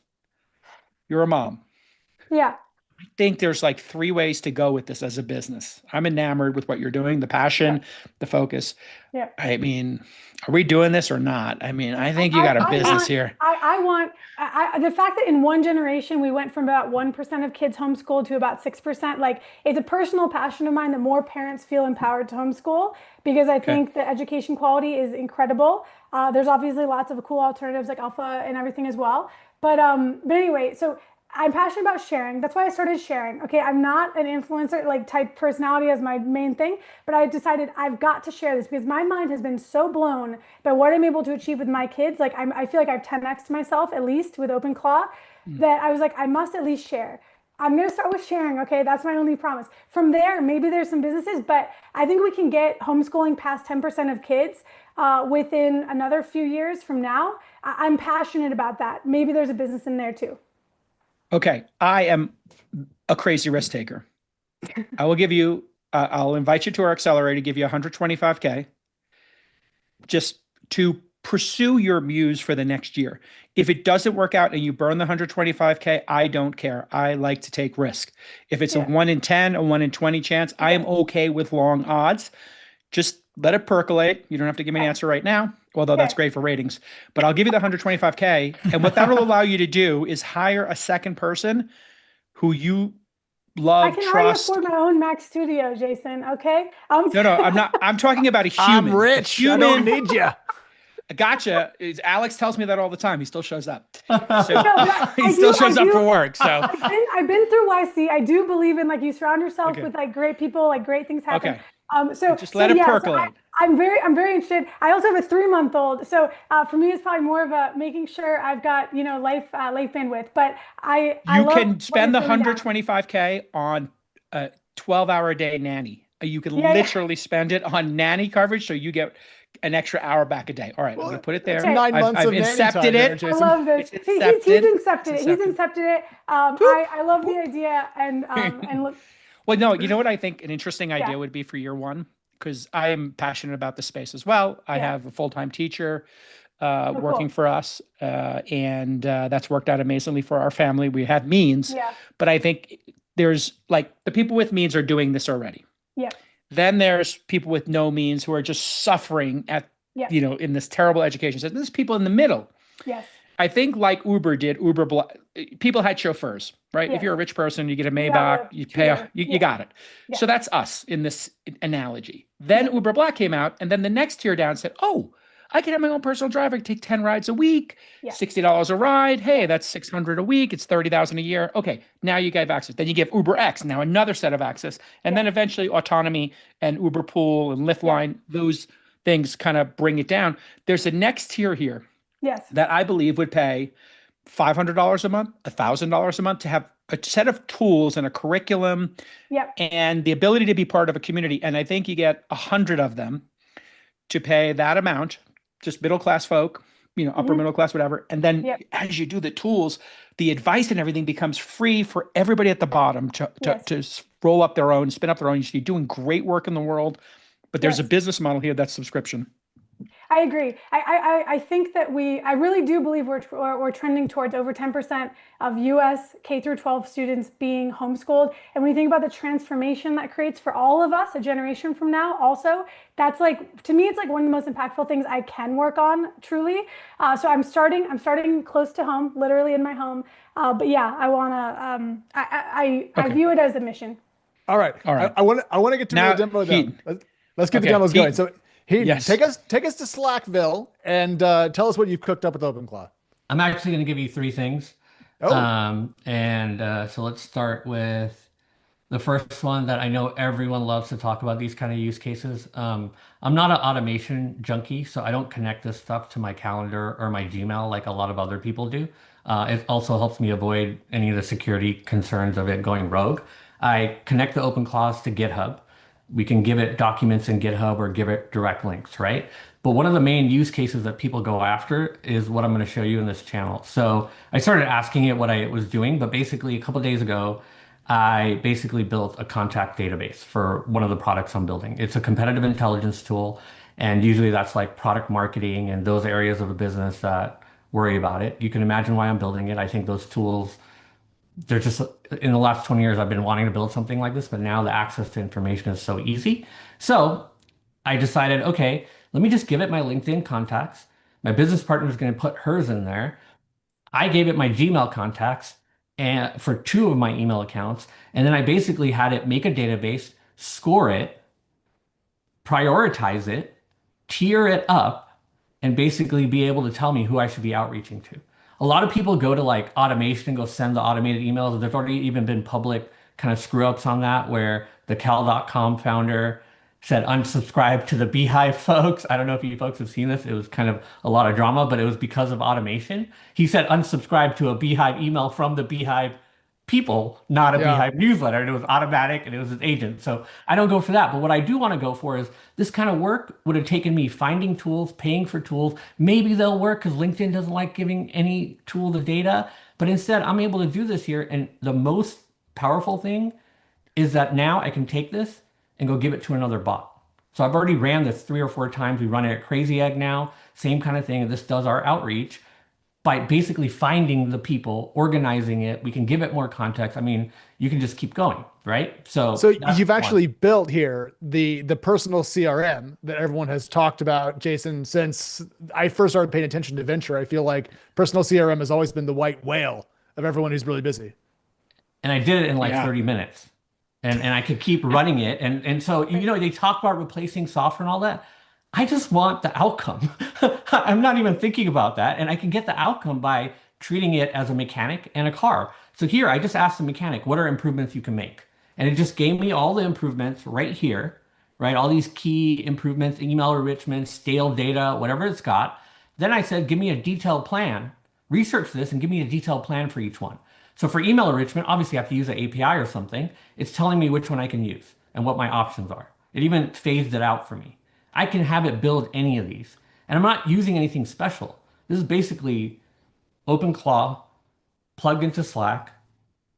You're a mom. Yeah. I think there's like 3 ways to go with this as a business. I'm enamored with what you're doing, the passion, the focus. Yeah. I mean, are we doing this or not? I mean, I think you got a business here. The fact that in one generation we went from about 1% of kids homeschooled to about 6%, like it's a personal passion of mine that more parents feel empowered to homeschool, because I think the education quality is incredible. There's obviously lots of cool alternatives like Alpha and everything as well. But anyway, so I'm passionate about sharing. That's why I started sharing. Okay, I'm not an influencer like type personality as my main thing, but I decided I've got to share this because my mind has been so blown by what I'm able to achieve with my kids. Like I feel like I've 10x'd myself at least with OpenClaw, that I was like, I must at least share. I'm going to start with sharing. Okay, that's my only promise. From there, maybe there's some businesses, but I think we can get homeschooling past 10% of kids within another few years from now. I'm passionate about that. Maybe there's a business in there too. Okay, I am a crazy risk taker. I will give you I'll invite you to our accelerator, give you 125K just to pursue your muse for the next year. If it doesn't work out and you burn the 125K, I don't care. I like to take risk. If it's a 1 in 10, a 1 in 20 chance, I am okay with long odds. Just let it percolate. You don't have to give me an answer right now, although that's great for ratings. But I'll give you the 125K. And what that'll allow you to do is hire a second person who you love, I can trust. already afford my own Mac Studio, Jason. Okay. No, I'm not. I'm talking about a human. I'm rich. A human, I don't need you. Gotcha. Alex tells me that all the time. He still shows up. So No, he still shows up for work. So I've been through YC. I do believe in like you surround yourself with like great people, like great things happen. Okay. So just let it percolate. I'm very interested. I also have a 3-month-old, so for me it's probably more of a making sure I've got life bandwidth. But I love can spend the what you're putting down. 125K on a 12-hour a day nanny. You can literally spend it on nanny coverage, so you get an extra hour back a day. All right, I'm gonna put it there. Okay. 9 months I've of nanny incepted time there, it. Jason. I love this. It's He's incepted. incepted it. He's incepted it. I love the idea and look. Well, no, you know what I think an interesting idea would be for year one, because I am passionate about the space as well. I have a full-time teacher working for us, and that's worked out amazingly for our family. We have means, but I think there's like the people with means are doing this already. Yeah. Then there's people with no means who are just suffering at, in this terrible education system. There's people in the middle. Yes. I think like Uber did, people had chauffeurs, right? If you're a rich person, you get a Maybach, you pay, you got it. Yeah. So that's us in this analogy. Then Uber Black came out, and then the next tier down said, oh, I can have my own personal driver. I can take 10 rides a week, $60 a ride. Hey, that's $600 a week. It's $30,000 a year. Okay, now you give access. Then you give Uber X, now another set of access. And then eventually autonomy and Uber Pool and Lyft Line, those things kind of bring it down. There's a next tier here that I believe would pay $500 a month, $1,000 a month to have a set of tools and a curriculum and the ability to be part of a community. And I think you get 100 of them to pay that amount, just middle-class folk, upper middle class, whatever. And then as you do the tools, the advice and everything becomes free for everybody at the bottom to roll up their own, spin up their own. You're doing great work in the world, but there's a business model here that's subscription. I agree. I think that I really do believe we're trending towards over 10% of U.S. K through 12 students being homeschooled. And when you think about the transformation that creates for all of us, a generation from now, also, that's like, to me, it's like one of the most impactful things I can work on, truly. So I'm starting close to home, literally in my home. But yeah, I want to, I view it as a mission. All right. I want to get to the demo though. Let's get the demos going. So Hiten, take us to Slackville and tell us what you've cooked up with OpenClaw. I'm actually going to give you 3 things. So let's start with the first one that I know everyone loves to talk about, these kind of use cases. I'm not an automation junkie, so I don't connect this stuff to my calendar or my Gmail like a lot of other people do. It also helps me avoid any of the security concerns of it going rogue. I connect the OpenClaws to GitHub. We can give it documents in GitHub or give it direct links, right? But one of the main use cases that people go after is what I'm going to show you in this channel. So I started asking it what I was doing, but basically a couple of days ago, I basically built a contact database for one of the products I'm building. It's a competitive intelligence tool, and usually that's like product marketing and those areas of a business that worry about it. You can imagine why I'm building it. I think those tools, they're just, in the last 20 years, I've been wanting to build something like this, but now the access to information is so easy. So I decided, okay, let me just give it my LinkedIn contacts. My business partner is going to put hers in there. I gave it my Gmail contacts and for 2 of my email accounts. And then I basically had it make a database, score it, prioritize it, tier it up, and basically be able to tell me who I should be outreaching to. A lot of people go to like automation and go send the automated emails. There's already even been public kind of screw ups on that where the Cal.com founder said unsubscribe to the Beehive folks. I don't know if you folks have seen this. It was kind of a lot of drama, but it was because of automation. He said unsubscribe to a Beehive email from the Beehive people, not a Beehive newsletter. And it was automatic and it was his agent. So I don't go for that. But what I do want to go for is this kind of work would have taken me finding tools, paying for tools. Maybe they'll work because LinkedIn doesn't like giving any tool the data. But instead, I'm able to do this here. And the most powerful thing is that now I can take this and go give it to another bot. So I've already ran this 3 or 4 times. We run it at Crazy Egg now, same kind of thing. This does our outreach by basically finding the people, organizing it. We can give it more context. I mean, you can just keep going, right? So that's you've one. actually built here the personal CRM that everyone has talked about, Jason, since I first started paying attention to venture. I feel like personal CRM has always been the white whale of everyone who's really busy. And I did it in like Yeah. 30 minutes. And I could keep running it. And so, they talk about replacing software and all that. I just want the outcome. I'm not even thinking about that. And I can get the outcome by treating it as a mechanic and a car. So here, I just asked the mechanic, what are improvements you can make? And it just gave me all the improvements right here, right? All these key improvements, email enrichment, stale data, whatever it's got. Then I said, give me a detailed plan, research this and give me a detailed plan for each one. So for email enrichment, obviously I have to use an API or something. It's telling me which one I can use and what my options are. It even phased it out for me. I can have it build any of these. And I'm not using anything special. This is basically OpenClaw plugged into Slack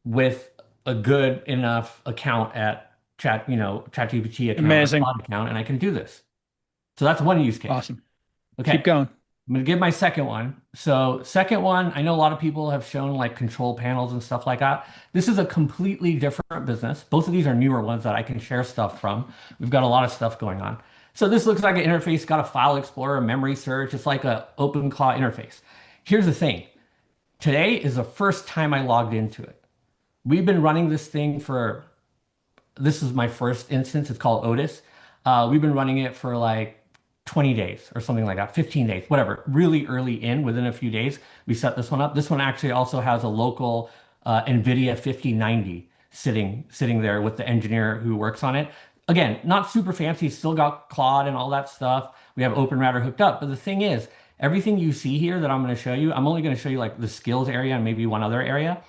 with a good enough account at ChatGPT account, Amazing. or Claude account, and I can do this. So that's one use case. Awesome. Okay. Keep going. I'm gonna give my second one. So second one, I know a lot of people have shown like control panels and stuff like that. This is a completely different business. Both of these are newer ones that I can share stuff from. We've got a lot of stuff going on. So this looks like an interface, got a file explorer, a memory search. It's like a OpenClaw interface. Here's the thing. Today is the first time I logged into it. We've been running this thing this is my first instance. It's called Otis. We've been running it for like 20 days or something like that, 15 days, whatever, really early within a few days, we set this one up. This one actually also has a local NVIDIA 5090 sitting there with the engineer who works on it. Again, not super fancy, still got Claude and all that stuff. We have OpenRouter hooked up. But the thing is, everything you see here that I'm going to show you, I'm only going to show you like the skills area and maybe one other area.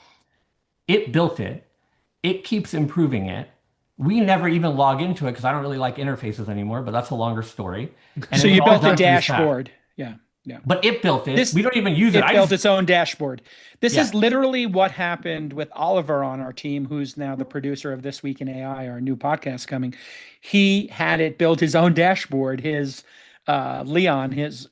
It built it. It keeps improving it. We never even log into it because I don't really like interfaces anymore, but that's a longer story. And So it's you all built done a through Shah. dashboard. Yeah. Yeah. But it built it. This- We don't even use it. It I built just, its own dashboard. This Yeah. is literally what happened with Oliver on our team, who's now the producer of This Week in AI, our new podcast coming. He had it build his own dashboard, his Leon, his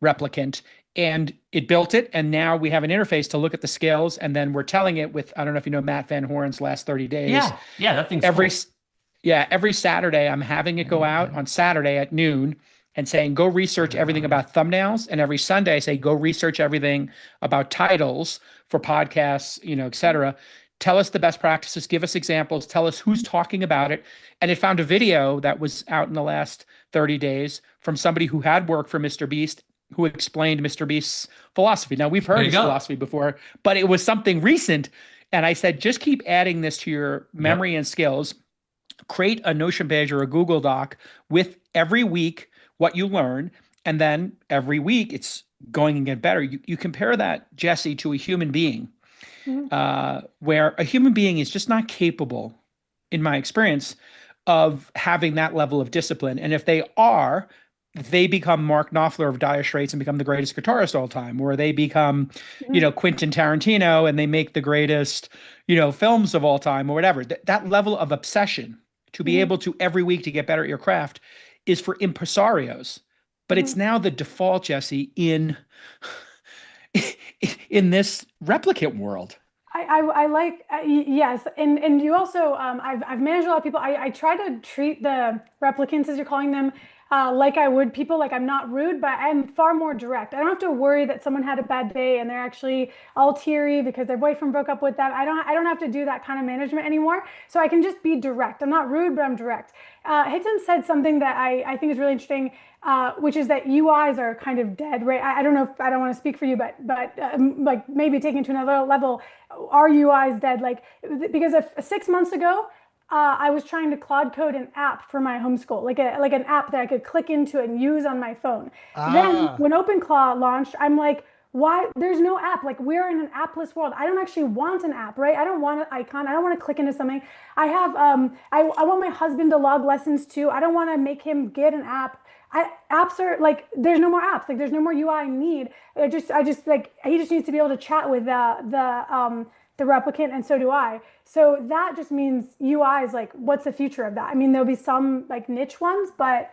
replicant, and it built it. And now we have an interface to look at the scales. And then we're telling it with, I don't know if you know Matt Van Horn's last 30 days. yeah, that thing's Every cool. every Saturday, I'm having it go out on Saturday at noon and saying, go research everything about thumbnails. And every Sunday I say, go research everything about titles for podcasts, et cetera. Tell us the best practices, give us examples, tell us who's talking about it. And it found a video that was out in the last 30 days from somebody who had worked for Mr. Beast, who explained Mr. Beast's philosophy. Now, we've There heard you his go. philosophy before, but it was something recent. And I said, just keep adding this to your memory and skills. Create a Notion page or a Google Doc with every week what you learn. And then every week it's going to get better. You compare that, Jesse, to a human being, where a human being is just not capable, in my experience, of having that level of discipline. And if they are, they become Mark Knopfler of Dire Straits and become the greatest guitarist of all time, or they become, Quentin Tarantino and they make the greatest, films of all time or whatever. That level of obsession to be able to every week to get better at your craft is for impresarios. But it's now the default, Jesse, in this replicant world. I like, yes. And you also, I've managed a lot of people. I try to treat the replicants, as you're calling them, like I would people. Like, I'm not rude, but I'm far more direct. I don't have to worry that someone had a bad day and they're actually all teary because their boyfriend broke up with them. I don't have to do that kind of management anymore. So I can just be direct. I'm not rude, but I'm direct. Hiten said something that I think is really interesting, which is that UIs are kind of dead, right? I don't know if I don't want to speak for you, but like maybe taking it to another level, are UIs dead? Like, because if 6 months ago, I was trying to Claude code an app for my homeschool, like an app that I could click into and use on my phone. Then when OpenClaw launched, I'm like, why? There's no app. Like, we're in an appless world. I don't actually want an app, right? I don't want an icon. I don't want to click into something. I have, I want my husband to log lessons too. I don't want to make him get an app. Apps are like, there's no more apps. Like, there's no more UI I need. I just like, he just needs to be able to chat with the the replicant, and so do I. So that just means UI is like, what's the future of that? I mean, there'll be some like niche ones, but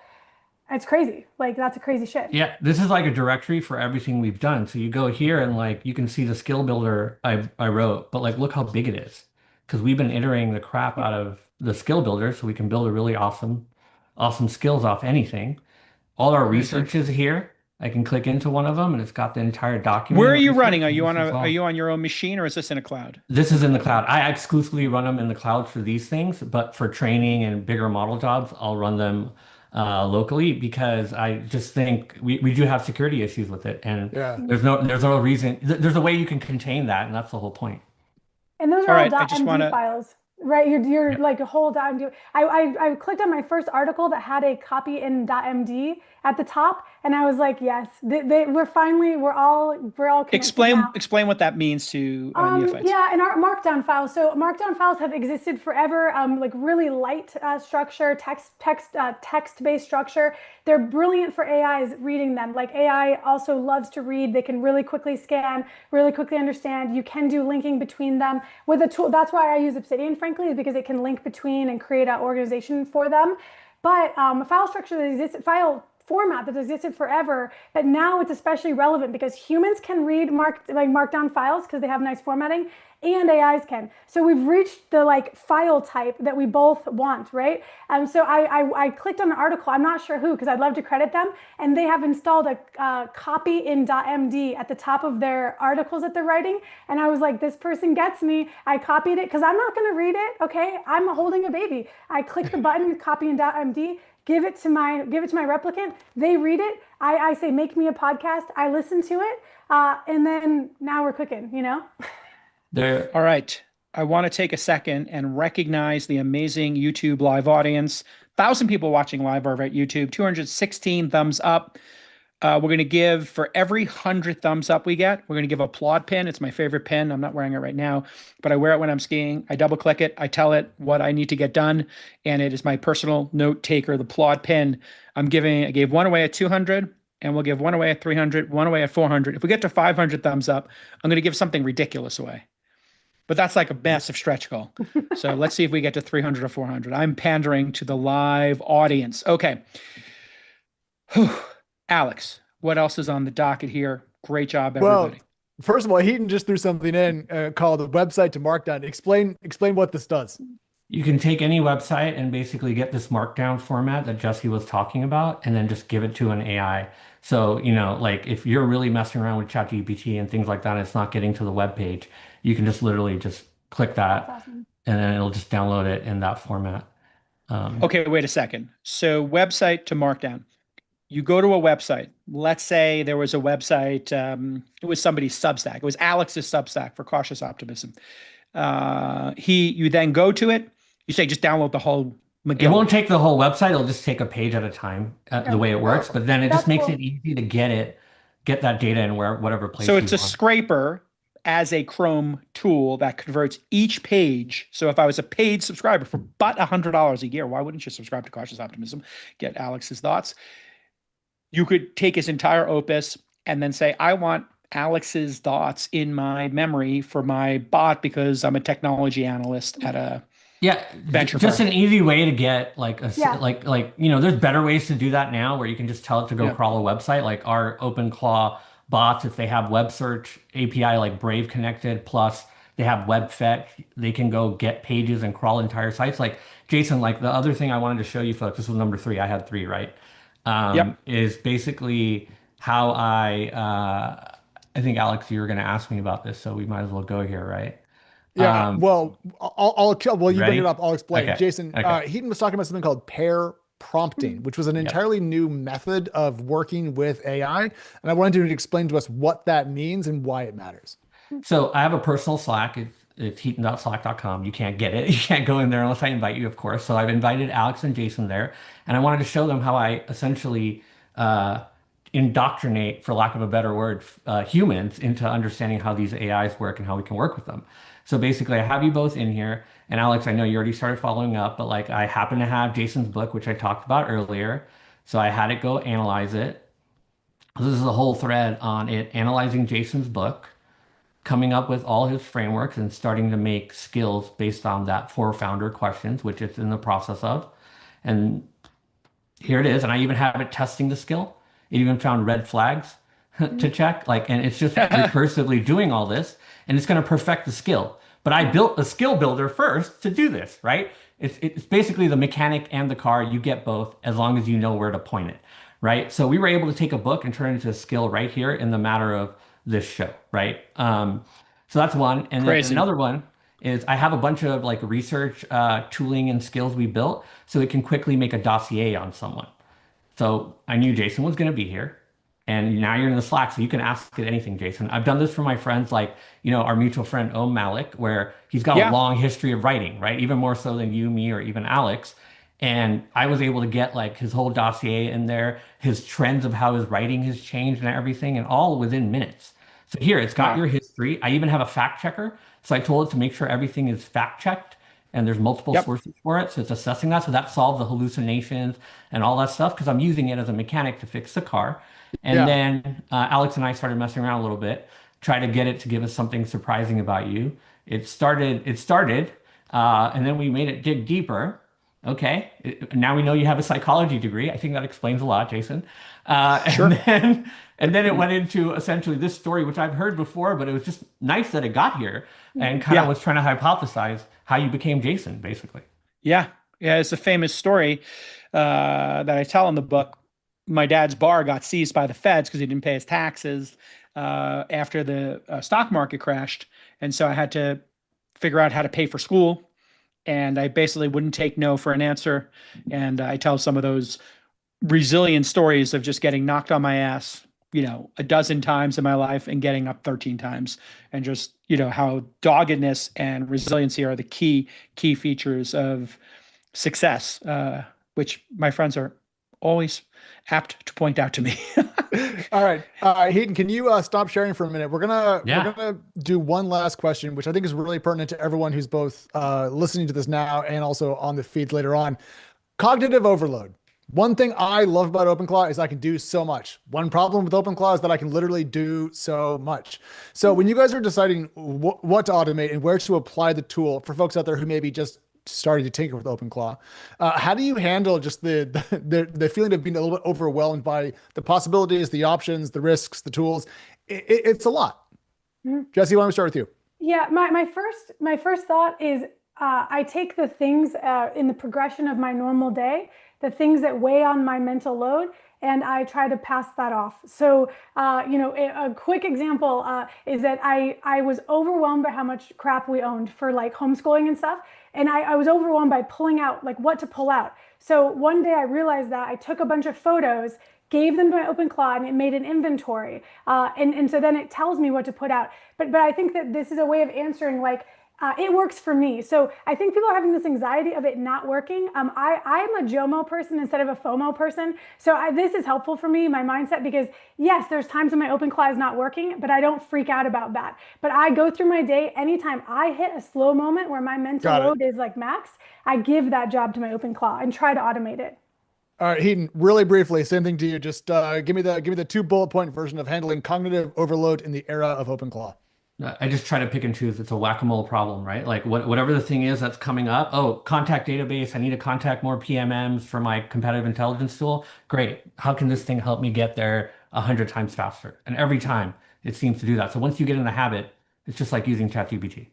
it's crazy. Like that's a crazy shift. Yeah, this is like a directory for everything we've done. So you go here and like you can see the skill builder I wrote, but like look how big it is. Because we've been iterating the crap out of the skill builder so we can build a really awesome skills off anything. All our research is here. I can click into one of them and it's got the entire document. Where are of you research, running? Are and you this on is are all- you on your own machine, or is this in a cloud? This is in the cloud. I exclusively run them in the cloud for these things, but for training and bigger model jobs, I'll run them locally because I just think we do have security issues with it, and Yeah. there's no reason. There's a way you can contain that, and that's the whole point. And those All are all right, I just .md wanna- files, right? You're Yep. like a whole .md. I clicked on my first article that had a copy in .md at the top, and I was like, yes, we're all connected now. Explain what that means to neophytes. Yeah, in our Markdown files. So Markdown files have existed forever. Like really light structure, text-based structure. They're brilliant for AIs reading them. Like AI also loves to read. They can really quickly scan, really quickly understand. You can do linking between them with a tool. That's why I use Obsidian, frankly, is because it can link between and create an organization for them. But a file structure that exists, file format that existed forever, but now it's especially relevant because humans can read markdown files because they have nice formatting, and AIs can. So we've reached the like file type that we both want, right? So I clicked on an article. I'm not sure who, because I'd love to credit them, and they have installed a copy in .md at the top of their articles that they're writing, and I was like, this person gets me. I copied it because I'm not going to read it. Okay, I'm holding a baby. I click the button, copy in .md. Give it to my replicant. They read it. I say, make me a podcast. I listen to it, and then now we're cooking. You know. All right. I want to take a second and recognize the amazing YouTube live audience. 1,000 people watching live over at YouTube. 216 thumbs up. We're going to give, for every 100 thumbs up we get, we're going to give a applaud pin. It's my favorite pin. I'm not wearing it right now, but I wear it when I'm skiing. I double click it. I tell it what I need to get done. And it is my personal note taker, the applaud pin. I gave one away at 200, and we'll give one away at 300, one away at 400. If we get to 500 thumbs up, I'm going to give something ridiculous away. But that's like a massive stretch goal. So let's see if we get to 300 or 400. I'm pandering to the live audience. Okay. Whew. Alex, what else is on the docket here? Great job, everybody. Well, first of all, Hiten just threw something in called the website to Markdown. Explain what this does. You can take any website and basically get this markdown format that Jesse was talking about, and then just give it to an AI. So, like if you're really messing around with ChatGPT and things like that, and it's not getting to the web page, you can just literally just click that, Awesome. and then it'll just download it in that format. Okay, wait a second. So website to Markdown. You go to a website. Let's say there was a website, it was somebody's Substack. It was Alex's Substack for Cautious Optimism. You then go to it. You say, just download the whole McGill. It won't take the whole website. It'll just take a page at a time, the way it works. But then it just makes it easy to get that data in whatever place. So it's you a want. scraper as a Chrome tool that converts each page. So if I was a paid subscriber for but $100 a year, why wouldn't you subscribe to Cautious Optimism? Get Alex's thoughts. You could take his entire opus and then say, I want Alex's thoughts in my memory for my bot because I'm a technology analyst at a venture just firm. an easy way to get like Yeah. there's better ways to do that now where you can just tell it to go crawl a website, like our OpenClaw bots. If they have web search API like Brave connected, plus they have web fetch, they can go get pages and crawl entire sites. Like Jason, like the other thing I wanted to show you folks, this was number 3. I had 3, right? Is basically how I think Alex, you were going to ask me about this, so we might as well go here, right? Yeah. Well, well, you bring ready? it up. I'll explain. Okay. Jason, Okay. Hiten was talking about something called pair prompting, which was an entirely new method of working with AI. And I wanted you to explain to us what that means and why it matters. So I have a personal Slack. It's heaton.slack.com. You can't get it. You can't go in there unless I invite you, of course. So I've invited Alex and Jason there, and I wanted to show them how I essentially indoctrinate, for lack of a better word, humans into understanding how these AIs work and how we can work with them. So basically, I have you both in here, and Alex, I know you already started following up, but like I happen to have Jason's book, which I talked about earlier. So I had it go analyze it. This is a whole thread on it analyzing Jason's book. coming up with all his frameworks and starting to make skills based on that for founder questions, which it's in the process of. And here it is. And I even have it testing the skill. It even found red flags to check. Like, and it's just recursively doing all this, and it's going to perfect the skill. But I built a skill builder first to do this, right? It's basically the mechanic and the car. You get both as long as you know where to point it, right? So we were able to take a book and turn it into a skill right here in the matter of this show, right? So that's one. And then Crazy. another one is I have a bunch of like research tooling and skills we built so it can quickly make a dossier on someone. So I knew Jason was going to be here. And now you're in the Slack, so you can ask it anything, Jason. I've done this for my friends, like, our mutual friend, Malik, where he's got a long history of writing, right? Even more so than you, me, or even Alex. And I was able to get like his whole dossier in there, his trends of how his writing has changed and everything, and all within minutes. So here, it's got your history. I even have a fact checker. So I told it to make sure everything is fact checked and there's multiple sources for it. So it's assessing that. So that solves the hallucinations and all that stuff because I'm using it as a mechanic to fix the car. And then Alex and I started messing around a little bit, try to get it to give us something surprising about you. It started, and then we made it dig deeper. Okay, now we know you have a psychology degree. I think that explains a lot, Jason. And then it went into essentially this story, which I've heard before, but it was just nice that it got here and kind of was trying to hypothesize how you became Jason, basically. Yeah, it's a famous story that I tell in the book. My dad's bar got seized by the feds because he didn't pay his taxes after the stock market crashed. And so I had to figure out how to pay for school. And I basically wouldn't take no for an answer. And I tell some of those resilient stories of just getting knocked on my ass, a dozen times in my life and getting up 13 times. And just, how doggedness and resiliency are the key features of success, which my friends are always apt to point out to me. All right. Hiten, can you stop sharing for a minute? We're gonna do one last question, which I think is really pertinent to everyone who's both listening to this now and also on the feed later on. Cognitive overload. One thing I love about OpenClaw is I can do so much. One problem with OpenClaw is that I can literally do so much. So when you guys are deciding what to automate and where to apply the tool for folks out there who maybe just starting to tinker with OpenClaw, how do you handle just the feeling of being a little bit overwhelmed by the possibilities, the options, the risks, the tools? It's a lot. Jesse, why don't we start with you? Yeah, my first thought is I take the things in the progression of my normal day, the things that weigh on my mental load, and I try to pass that off. So, a quick example is that I was overwhelmed by how much crap we owned for like homeschooling and stuff. And I was overwhelmed by pulling out, like what to pull out. So one day I realized that I took a bunch of photos, gave them to my OpenClaw, and it made an inventory. And so then it tells me what to put out. But I think that this is a way of answering like, it works for me. So I think people are having this anxiety of it not working. I'm a JOMO person instead of a FOMO person. So this is helpful for me, my mindset, because yes, there's times when my OpenClaw is not working, but I don't freak out about that. But I go through my day, anytime I hit a slow moment where my mental load is like max, I give that job to my OpenClaw and try to automate it. All right, Hiten, really briefly, same thing to you. Just give me the 2 bullet point version of handling cognitive overload in the era of OpenClaw. I just try to pick and choose. It's a whack-a-mole problem, right? Like whatever the thing is that's coming up. Oh, contact database. I need to contact more PMMs for my competitive intelligence tool. Great. How can this thing help me get there 100 times faster? And every time it seems to do that. So once you get in the habit, it's just like using ChatGPT.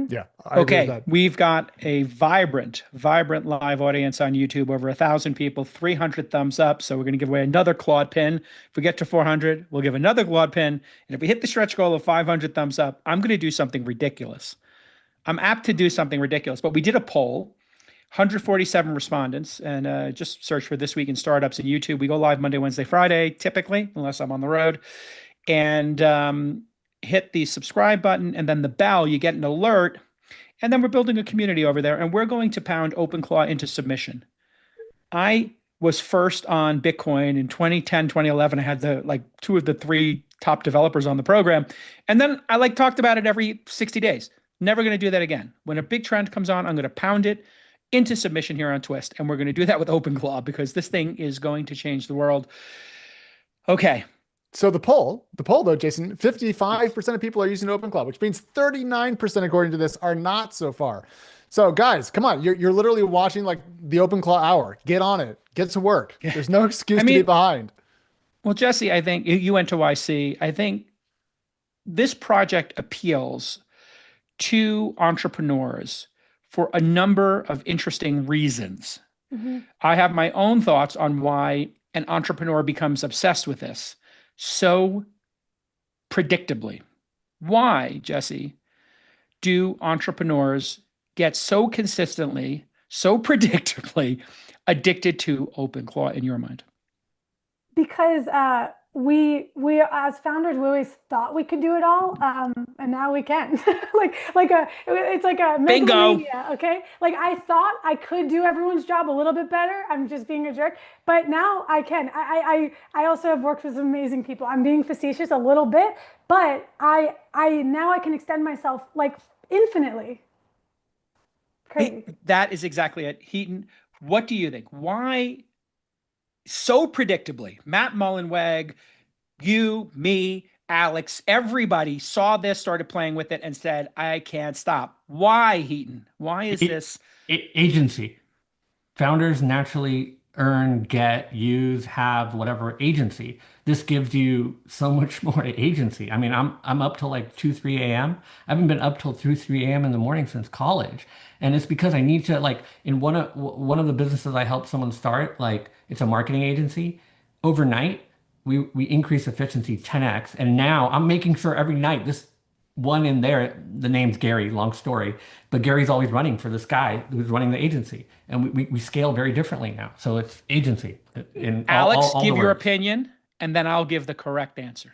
Yeah. Okay. We've got a vibrant live audience on YouTube, over 1,000 people, 300 thumbs up. So we're going to give away another Claude pin. If we get to 400, we'll give another Claude pin. And if we hit the stretch goal of 500 thumbs up, I'm going to do something ridiculous. I'm apt to do something ridiculous, but we did a poll, 147 respondents, and just search for This Week in Startups in YouTube. We go live Monday, Wednesday, Friday, typically, unless I'm on the road. And hit the subscribe button and then the bell, you get an alert. And then we're building a community over there, and we're going to pound OpenClaw into submission. I was first on Bitcoin in 2010, 2011. I had the 2 of the 3 top developers on the program. And then I talked about it every 60 days. Never going to do that again. When a big trend comes on, I'm going to pound it into submission here on Twist. And we're going to do that with OpenClaw because this thing is going to change the world. Okay. So the poll though, Jason, 55% of people are using OpenClaw, which means 39% according to this are not so far. So guys, come on, you're literally watching like the OpenClaw hour. Get on it. Get to work. There's no excuse I to be mean, behind. well, Jesse, I think you went to YC. I think this project appeals to entrepreneurs for a number of interesting reasons. I have my own thoughts on why an entrepreneur becomes obsessed with this so predictably. Why, Jesse, do entrepreneurs get so consistently, so predictably addicted to OpenClaw in your mind? Because we as founders, we always thought we could do it all, and now we can. It's like a Bingo. megalomania, okay? Like I thought I could do everyone's job a little bit better. I'm just being a jerk, but now I can. I also have worked with some amazing people. I'm being facetious a little bit, but I now I can extend myself like infinitely. Crazy. That is exactly it. Hiten, what do you think? Why so predictably, Matt Mullenweg, you, me, Alex, everybody saw this, started playing with it, and said, I can't stop. Why, Hiten? Why is this? Agency. Founders naturally earn, get, use, have whatever agency. This gives you so much more agency. I mean, I'm up till like 2, 3 a.m. I haven't been up till 2, 3 a.m. in the morning since college. And it's because I need to like in one of the businesses I helped someone start, like it's a marketing agency. Overnight, we increase efficiency 10x. And now I'm making sure every night this one in there, the name's Gary, long story, but Gary's always running for this guy who's running the agency. And we scale very differently now. So it's agency. In Alex, all give the your words. opinion, and then I'll give the correct answer.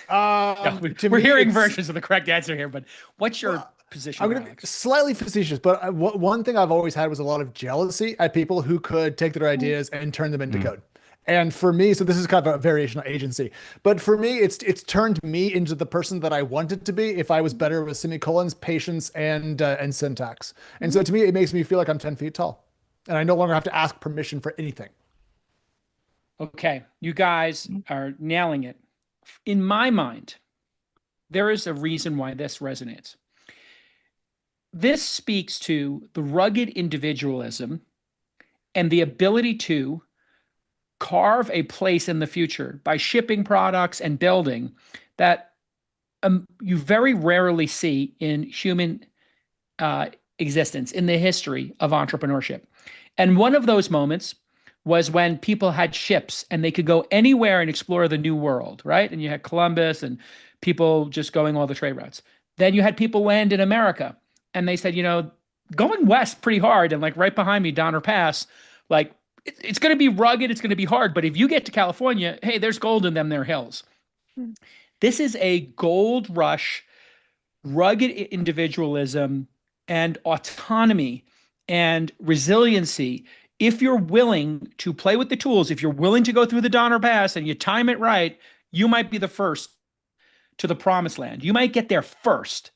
To We're me, hearing it's- versions of the correct answer here, but what's your position, I'm going to be Alex? slightly facetious, but one thing I've always had was a lot of jealousy at people who could take their ideas and turn them into code. And for me, so this is kind of a variation of agency, but for me, it's turned me into the person that I wanted to be if I was better with semicolons, patience, and syntax. And so to me, it makes me feel like I'm 10 feet tall, and I no longer have to ask permission for anything. Okay, you guys are nailing it. In my mind, there is a reason why this resonates. This speaks to the rugged individualism and the ability to carve a place in the future by shipping products and building that you very rarely see in human existence in the history of entrepreneurship. And one of those moments was when people had ships and they could go anywhere and explore the new world, right? And you had Columbus and people just going all the trade routes. Then you had people land in America and they said, going west pretty hard, and like right behind me, Donner Pass, like it's going to be rugged, it's going to be hard. But if you get to California, hey, there's gold in them there hills. This is a gold rush, rugged individualism and autonomy and resiliency. If you're willing to play with the tools, if you're willing to go through the Donner Pass and you time it right, you might be the first to the promised land. You might get there first,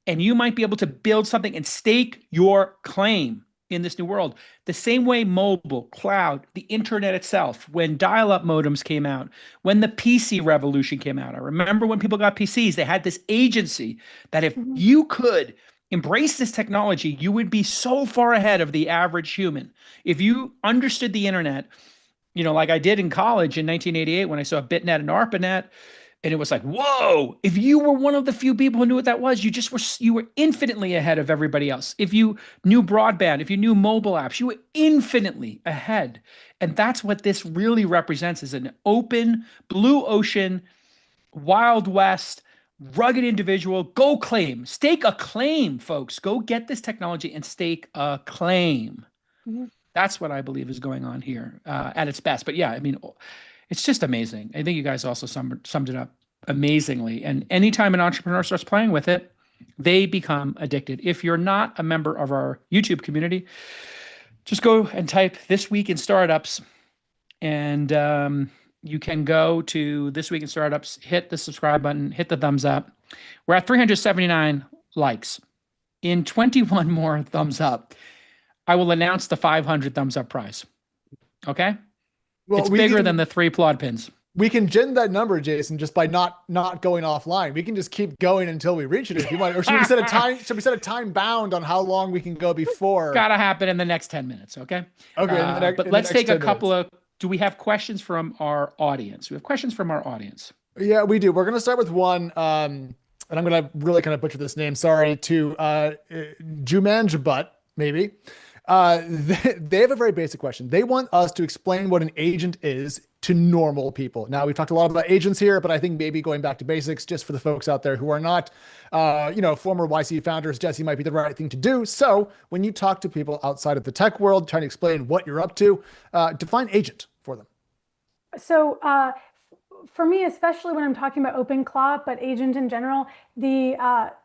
and you might be able to build something and stake your claim in this new world. The same way mobile, cloud, the internet itself, when dial-up modems came out, when the PC revolution came out. I remember when people got PCs, they had this agency that if you could embrace this technology, you would be so far ahead of the average human. If you understood the internet, like I did in college in 1988 when I saw BitNet and ARPANET, and it was like, whoa, if you were one of the few people who knew what that was, you were infinitely ahead of everybody else. If you knew broadband, if you knew mobile apps, you were infinitely ahead. And that's what this really represents, is an open, blue ocean, Wild West, rugged individual. Go claim, stake a claim, folks. Go get this technology and stake a claim. That's what I believe is going on here at its best. But yeah, I mean, it's just amazing. I think you guys also summed it up amazingly. And anytime an entrepreneur starts playing with it, they become addicted. If you're not a member of our YouTube community, just go and type "This Week in Startups," and you can go to "This Week in Startups," hit the subscribe button, hit the thumbs up. We're at 379 likes. In 21 more thumbs up, I will announce the 500 thumbs up prize. Okay? Well, it's bigger than the 3 applaud pins. We can gen that number, Jason, just by not going offline. We can just keep going until we reach it if you want. Or should we set a time? Should we set a time bound on how long we can go before? Gotta happen in the next 10 minutes, okay? Okay. But let's take a couple of. Do we have questions from our audience? We have questions from our audience. Yeah, we do. We're gonna start with one. And I'm gonna really kind of butcher this name. Sorry to Jumanjbutt, maybe. They have a very basic question. They want us to explain what an agent is to normal people. Now, we've talked a lot about agents here, but I think maybe going back to basics, just for the folks out there who are not, former YC founders, Jesse, might be the right thing to do. So when you talk to people outside of the tech world, trying to explain what you're up to, define agent for them. So for me, especially when I'm talking about OpenClaw, but agent in general, the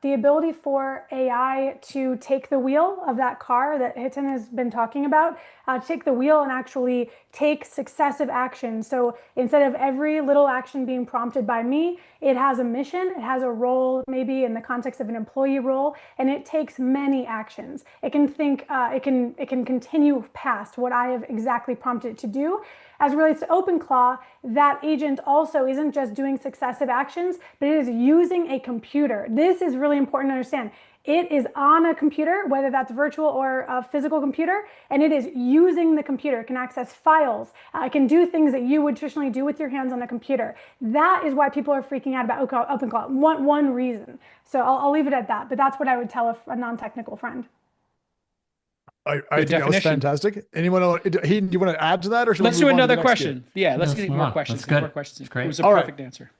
ability for AI to take the wheel of that car that Hiten has been talking about, take the wheel and actually take successive actions. So instead of every little action being prompted by me, it has a mission, it has a role, maybe in the context of an employee role, and it takes many actions. It can think, it can continue past what I have exactly prompted it to do. As it relates to OpenClaw, that agent also isn't just doing successive actions, but it is using a computer. This is really important to understand. It is on a computer, whether that's virtual or a physical computer, and it is using the computer. It can access files. It can do things that you would traditionally do with your hands on a computer. That is why people are freaking out about OpenClaw. One reason. So I'll leave it at that, but that's what I would tell a non-technical friend. I think that was fantastic. Anyone, do you want to add to that, or should let's we move do another on to the next question? queue? Yeah, let's get more questions. That's good. More questions. That's great. It was a All perfect right. answer.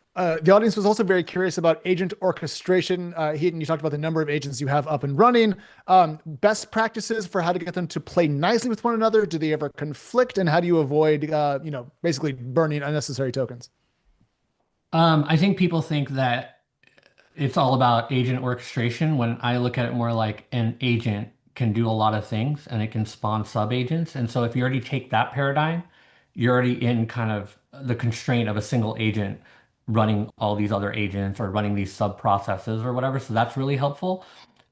The audience was also very curious about agent orchestration. Hiten, you talked about the number of agents you have up and running. Best practices for how to get them to play nicely with one another. Do they ever conflict, and how do you avoid, basically burning unnecessary tokens? I think people think that it's all about agent orchestration when I look at it more like an agent can do a lot of things and it can spawn sub agents. And so if you already take that paradigm, you're already in kind of the constraint of a single agent running all these other agents or running these sub processes or whatever. So that's really helpful.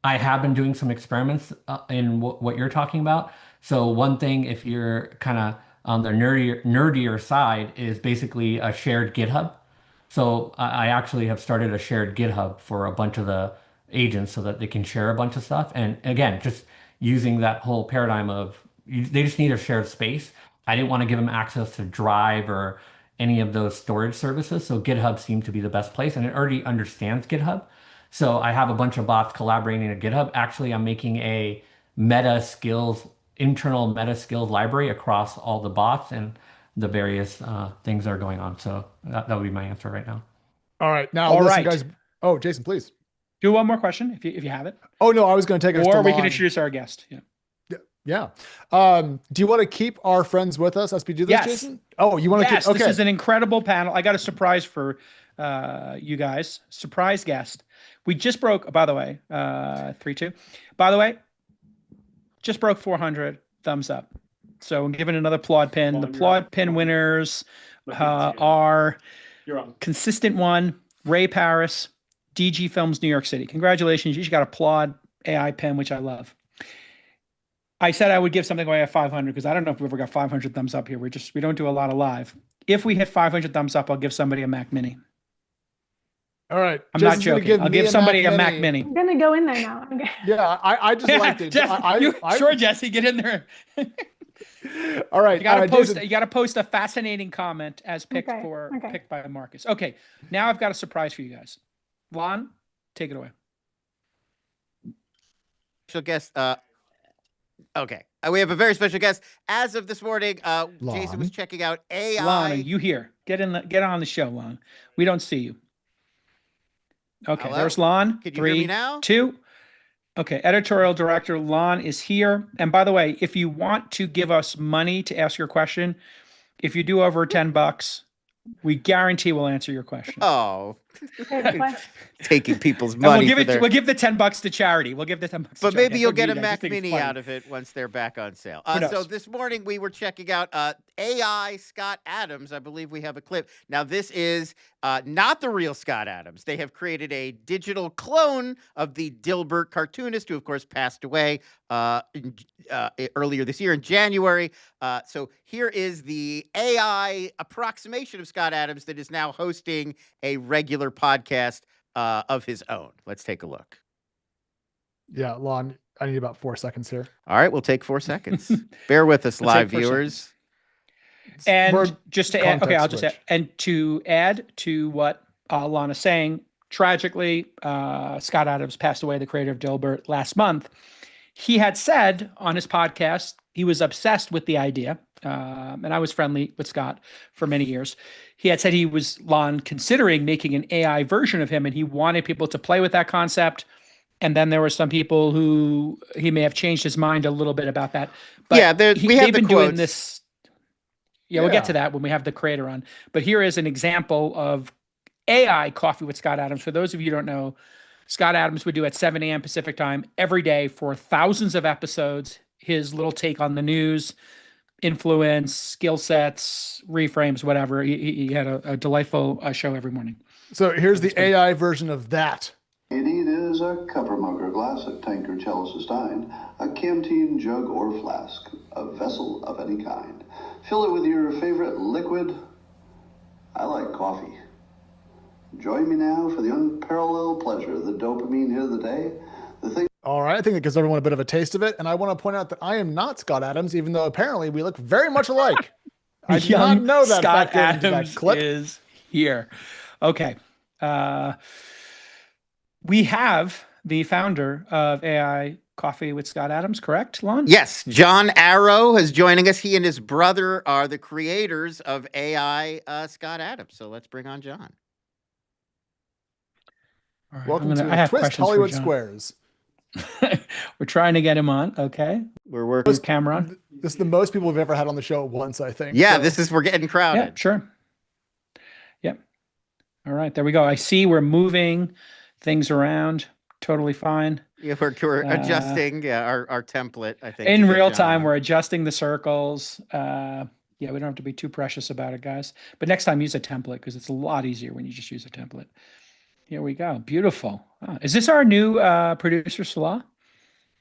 I have been doing some experiments in what you're talking about. So one thing, if you're kind of on the nerdier side, is basically a shared GitHub. So I actually have started a shared GitHub for a bunch of the agents so that they can share a bunch of stuff. And again, just using that whole paradigm of they just need a shared space. I didn't want to give them access to Drive or any of those storage services. So GitHub seemed to be the best place, and it already understands GitHub. So I have a bunch of bots collaborating in GitHub. Actually, I'm making a internal meta skills library across all the bots and the various things that are going on. So that would be my answer right now. All right. Now, All listen, right. guys. Oh, Jason, please. Do one more question if you have it. Oh, no, I was going to take us Or to we can Lon. introduce our guest. Yeah. Yeah. Do you want to keep our friends with us as we do this, Yes. Jason? Oh, you want to Yes, keep? Okay. this is an incredible panel. I got a surprise for you guys. Surprise guest. We just broke, by the way, 3-2. By the way, just broke 400 thumbs up. So I'm giving another applaud pin. The applaud pin winners are Consistent One, Ray Paris, DG Films, New York City. Congratulations. You just got applaud AI pin, which I love. I said I would give something away at 500 because I don't know if we've ever got 500 thumbs up here. We don't do a lot of live. If we hit 500 thumbs up, I'll give somebody a Mac Mini. All right. I'm not joking. I'll give somebody a Mac Mini. I'm gonna go in there now. Yeah, I just liked it. Sure, Jesse, get in there. All right. You gotta post. Jason. You gotta post a fascinating comment as picked Okay. picked by Marcus. Okay, now I've got a surprise for you guys. Lon, take it away. Special guest. Okay. We have a very special guest. As of this morning, Jason was checking out AI. Lon, are you here? Get on the show, Lon. We don't see you. Okay, Hello? there's Lon. Can you hear me now? 2. Okay, editorial director Lon is here. And by the way, if you want to give us money to ask your question, if you do over $10, we guarantee we'll answer your question. Oh, Fair play. Taking people's And we'll money give for it. their... We'll give the $10 to charity. We'll give the $10 to But charity. maybe I you'll don't get a need it. I just Mac think it's Mini funny. out of it once they're back on sale. Who So knows? this morning we were checking out AI Scott Adams. I believe we have a clip. Now this is not the real Scott Adams. They have created a digital clone of the Dilbert cartoonist who, of course, passed away earlier this year in January. So here is the AI approximation of Scott Adams that is now hosting a regular podcast of his own. Let's take a look. Yeah, Lon, I need about 4 seconds here. All right, we'll take 4 seconds. Bear with us, We'll take live 4 viewers. And Word just to add, okay, I'll context just add, switch. and to add to what Lana's saying, tragically, Scott Adams passed away, the creator of Dilbert, last month. He had said on his podcast, he was obsessed with the idea, and I was friendly with Scott for many years. He had said he was, Lon, considering making an AI version of him, and he wanted people to play with that concept. And then there were some people who he may have changed his mind a little bit about that. But Yeah, we have they've the been doing quotes. this. Yeah, we'll get Yeah. to that when we have the creator on. But here is an example of AI Coffee with Scott Adams. For those of you who don't know, Scott Adams would do at 7 a.m. Pacific time every day for thousands of episodes, his little take on the news, influence, skill sets, reframes, whatever. He had a delightful show every morning. So here's the AI version of that. You need is a copper mug or glass, a tankard, chalice, or stein, a canteen, jug, or flask, a vessel of any kind. Fill it with your favorite liquid. I like coffee. Join me now for the unparalleled pleasure, the dopamine hit of the day, the thing. All right, I think that gives everyone a bit of a taste of it. And I want to point out that I am not Scott Adams, even though apparently we look very much alike. I did not Young know that Scott factored into Adams that clip. is here. Okay. We have the founder of AI Coffee with Scott Adams, correct, Lon? Yes, John Arrow is joining us. He and his brother are the creators of AI Scott Adams. So let's bring on John. All right, Welcome I to have Twist questions for Hollywood John. Squares. We're trying to get him on. Okay. We're working. Is camera on? This is the most people we've ever had on the show at once, I think. Yeah, So- we're getting crowded. Yeah, sure. Yep. All right, there we go. I see we're moving things around. Totally fine. Yeah, we're adjusting our template, I think. In to get real John time, on. we're adjusting the circles. Yeah, we don't have to be too precious about it, guys. But next time, use a template because it's a lot easier when you just use a template. Here we go. Beautiful. Oh, is this our new producer, Salah?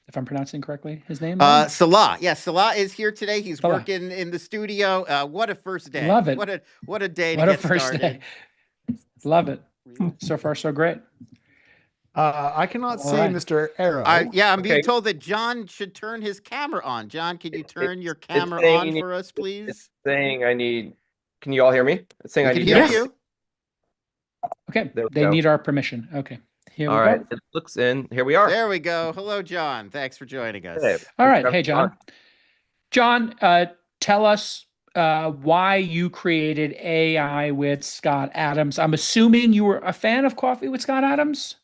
If I'm pronouncing correctly, his name? Salah. Yeah, Salah is here today. He's Salah. working in the studio. What a first day. Love it. What a day What to a get first started. day. Love it. So far, so great. I cannot All see right. Mr. Arrow. I'm being Okay. told that John should turn his camera on. John, can you turn your it's camera saying on you need- for us, please? It's saying I need. Can you all hear me? It's saying We I can need. hear Yes. you. Okay. There we They go. need our permission. Okay. Here we All go. right. It looks in. Here we are. There we go. Hello, John. Thanks for joining us. Hey. All right. Hey, John. John, tell us why you created AI with Scott Adams. I'm assuming you were a fan of Coffee with Scott Adams?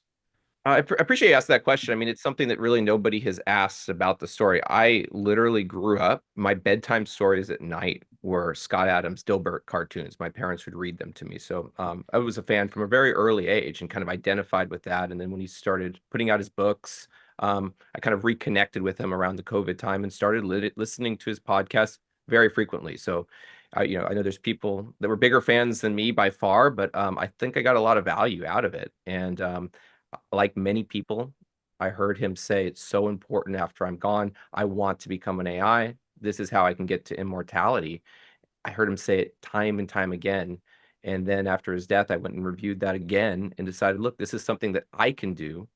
I appreciate you asking that question. I mean, it's something that really nobody has asked about the story. I literally grew up, my bedtime stories at night were Scott Adams, Dilbert cartoons. My parents would read them to me. So I was a fan from a very early age and kind of identified with that. And then when he started putting out his books, I kind of reconnected with him around the COVID time and started listening to his podcast very frequently. So, I know there's people that were bigger fans than me by far, but I think I got a lot of value out of it. And like many people, I heard him say it's so important after I'm gone. I want to become an AI. This is how I can get to immortality. I heard him say it time and time again. And then after his death, I went and reviewed that again and decided, look, this is something that I can do,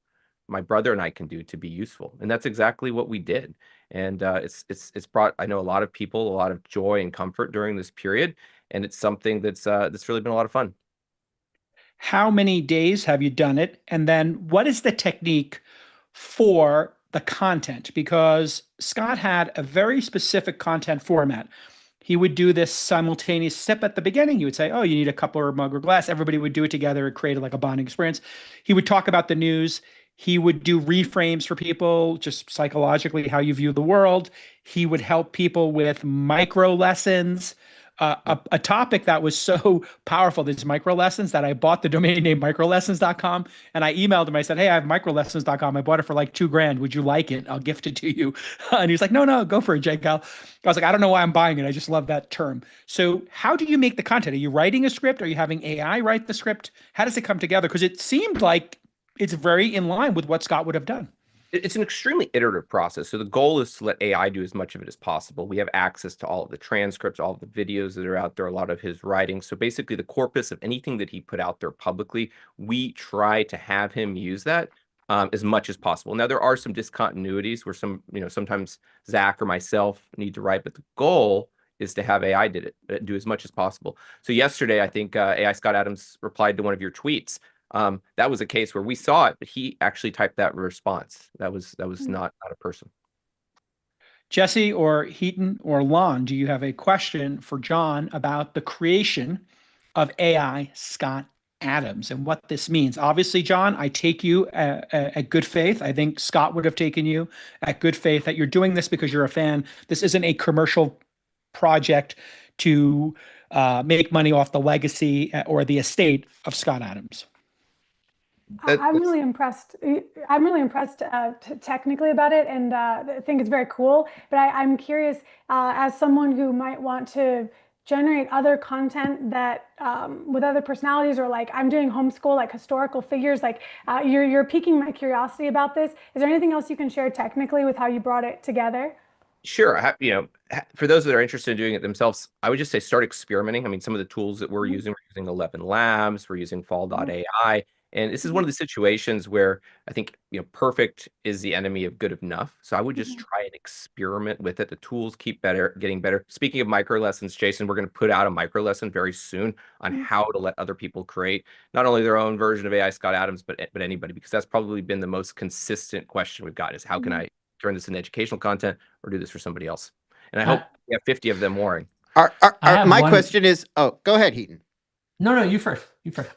my brother and I can do to be useful. And that's exactly what we did. And it's brought, I know, a lot of people a lot of joy and comfort during this period. And it's something that's really been a lot of fun. How many days have you done it? And then what is the technique for the content? Because Scott had a very specific content format. He would do this simultaneous step at the beginning. He would say, oh, you need a cup or a mug or glass. Everybody would do it together. It created like a bonding experience. He would talk about the news. He would do reframes for people, just psychologically how you view the world. He would help people with micro lessons a topic that was so powerful, these micro lessons, that I bought the domain name microlessons.com, and I emailed him. I said, hey, I have microlessons.com. I bought it for like $2,000. Would you like it? I'll gift it to you. And he's like, no, go for it, Jake. I was like, I don't know why I'm buying it. I just love that term. So how do you make the content? Are you writing a script? Are you having AI write the script? How does it come together? Because it seemed like it's very in line with what Scott would have done. It's an extremely iterative process. So the goal is to let AI do as much of it as possible. We have access to all of the transcripts, all of the videos that are out there, a lot of his writing. So basically the corpus of anything that he put out there publicly, we try to have him use that as much as possible. Now, there are some discontinuities where sometimes Zach or myself need to write, but the goal is to have AI do as much as possible. So yesterday, I think AI Scott Adams replied to one of your tweets. That was a case where we saw it, but he actually typed that response. That was not a person. Jesse or Hiten or Lon, do you have a question for John about the creation of AI Scott Adams and what this means? Obviously, John, I take you at good faith. I think Scott would have taken you at good faith that you're doing this because you're a fan. This isn't a commercial project to make money off the legacy or the estate of Scott Adams. I'm really impressed. I'm really impressed technically about it, and I think it's very cool. But I'm curious, as someone who might want to generate other content that with other personalities, or like I'm doing homeschool, like historical figures, like you're piquing my curiosity about this. Is there anything else you can share technically with how you brought it together? Sure. For those that are interested in doing it themselves, I would just say start experimenting. I mean, some of the tools that we're using 11 Labs, we're using fall.ai. And this is one of the situations where I think, perfect is the enemy of good enough. So I would just try and experiment with it. The tools keep getting better. Speaking of micro lessons, Jason, we're going to put out a micro lesson very soon on how to let other people create not only their own version of AI Scott Adams, but anybody, because that's probably been the most consistent question we've got is how can I turn this into educational content or do this for somebody else? And I hope we have 50 of them, Warren. My question is, go ahead, Hiten. No, you first.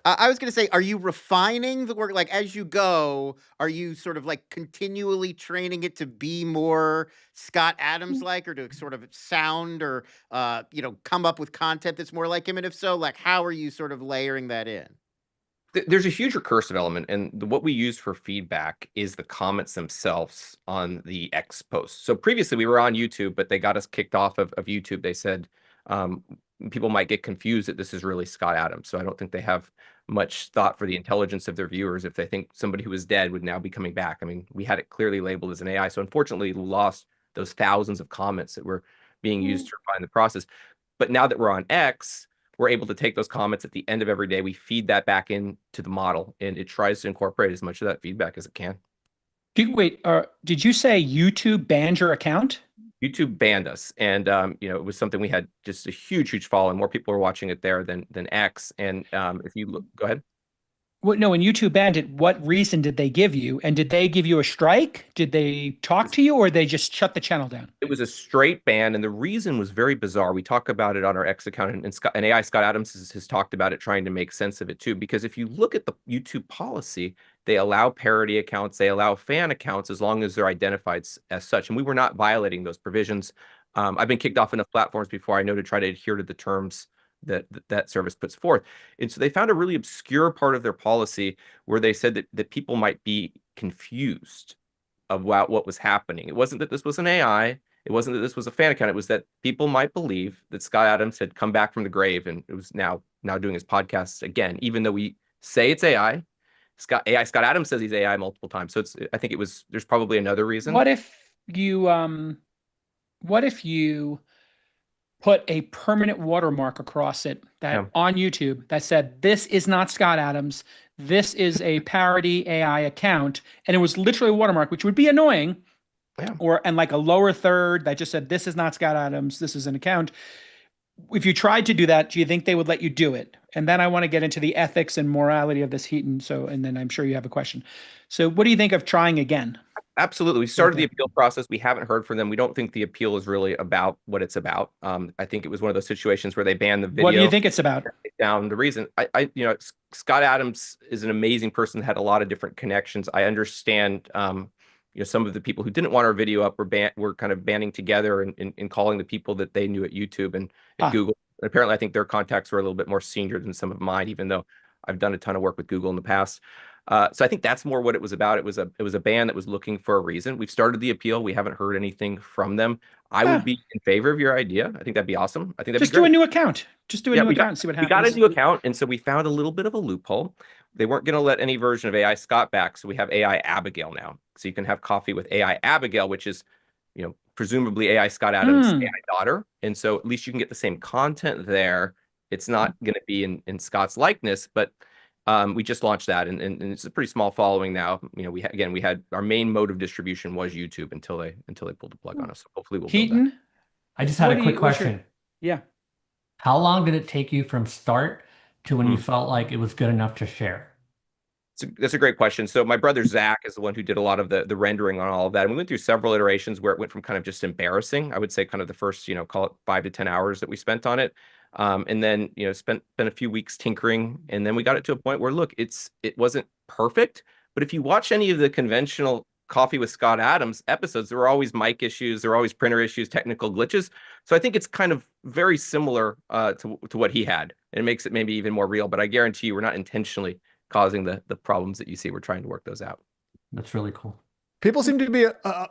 I was going to say, are you refining the work? Like, as you go, are you sort of like continually training it to be more Scott Adams-like, or to sort of sound or, come up with content that's more like him? And if so, like, how are you sort of layering that in? There's a huge recursive element, and what we use for feedback is the comments themselves on the X posts. So previously we were on YouTube, but they got us kicked off of YouTube. They said people might get confused that this is really Scott Adams. So I don't think they have much thought for the intelligence of their viewers if they think somebody who was dead would now be coming back. I mean, we had it clearly labeled as an AI. So unfortunately, we lost those thousands of comments that were being used to refine the process. But now that we're on X, we're able to take those comments at the end of every day. We feed that back into the model, and it tries to incorporate as much of that feedback as it can. Wait, did you say YouTube banned your account? YouTube banned us, and it was something we had just a huge following. More people were watching it there than X. And if you look, go ahead. Well, no, when YouTube banned it, what reason did they give you? And did they give you a strike? Did they talk to you, or they just shut the channel down? It was a straight ban, and the reason was very bizarre. We talk about it on our X account, and AI Scott Adams has talked about it, trying to make sense of it too. Because if you look at the YouTube policy, they allow parody accounts, they allow fan accounts as long as they're identified as such. And we were not violating those provisions. I've been kicked off enough platforms before I know to try to adhere to the terms that service puts forth. And so they found a really obscure part of their policy where they said that people might be confused about what was happening. It wasn't that this was an AI. It wasn't that this was a fan account. It was that people might believe that Scott Adams had come back from the grave and it was now doing his podcasts again, even though we say it's AI. Scott Adams says he's AI multiple times. So I think there's probably another reason. What if you put a permanent watermark across it on YouTube that said, this is not Scott Adams, this is a parody AI account, and it was literally a watermark, which would be annoying, and like a lower third that just said, this is not Scott Adams, this is an account. If you tried to do that, do you think they would let you do it? And then I want to get into the ethics and morality of this Hiten. And then I'm sure you have a question. So what do you think of trying again? Absolutely. We started the appeal process. We haven't heard from them. We don't think the appeal is really about what it's about. I think it was one of those situations where they banned the video. What do you think it's about? Down the reason Scott Adams is an amazing person that had a lot of different connections. I understand, some of the people who didn't want our video up were kind of banding together and calling the people that they knew at YouTube and at Google Apparently, I think their contacts were a little bit more senior than some of mine, even though I've done a ton of work with Google in the past. So I think that's more what it was about. It was a band that was looking for a reason. We've started the appeal. We haven't heard anything from them. I would be in favor of your idea. I think that'd be awesome. I think that'd Just be great. do a new account. Just do a new account and see what happens. We got a new account, and so we found a little bit of a loophole. They weren't going to let any version of AI Scott back, so we have AI Abigail now. So you can have coffee with AI Abigail, which is, presumably AI Scott Adams' AI daughter. And so at least you can get the same content there. It's not going to be in Scott's likeness, but we just launched that, and it's a pretty small following now. We had our main mode of distribution was YouTube until they pulled the plug on us. So hopefully we'll build that. Hiten, I just had a quick question. Yeah. How long did it take you from start to when you felt like it was good enough to share? That's a great question. So my brother Zach is the one who did a lot of the rendering on all of that. And we went through several iterations where it went from kind of just embarrassing. I would say kind of the first, call it 5 to 10 hours that we spent on it. And then, spent a few weeks tinkering. And then we got it to a point where, look, it wasn't perfect. But if you watch any of the conventional Coffee with Scott Adams episodes, there were always mic issues, there were always printer issues, technical glitches. So I think it's kind of very similar to what he had. And it makes it maybe even more real. But I guarantee you we're not intentionally causing the problems that you see. We're trying to work those out. That's really cool. People seem to be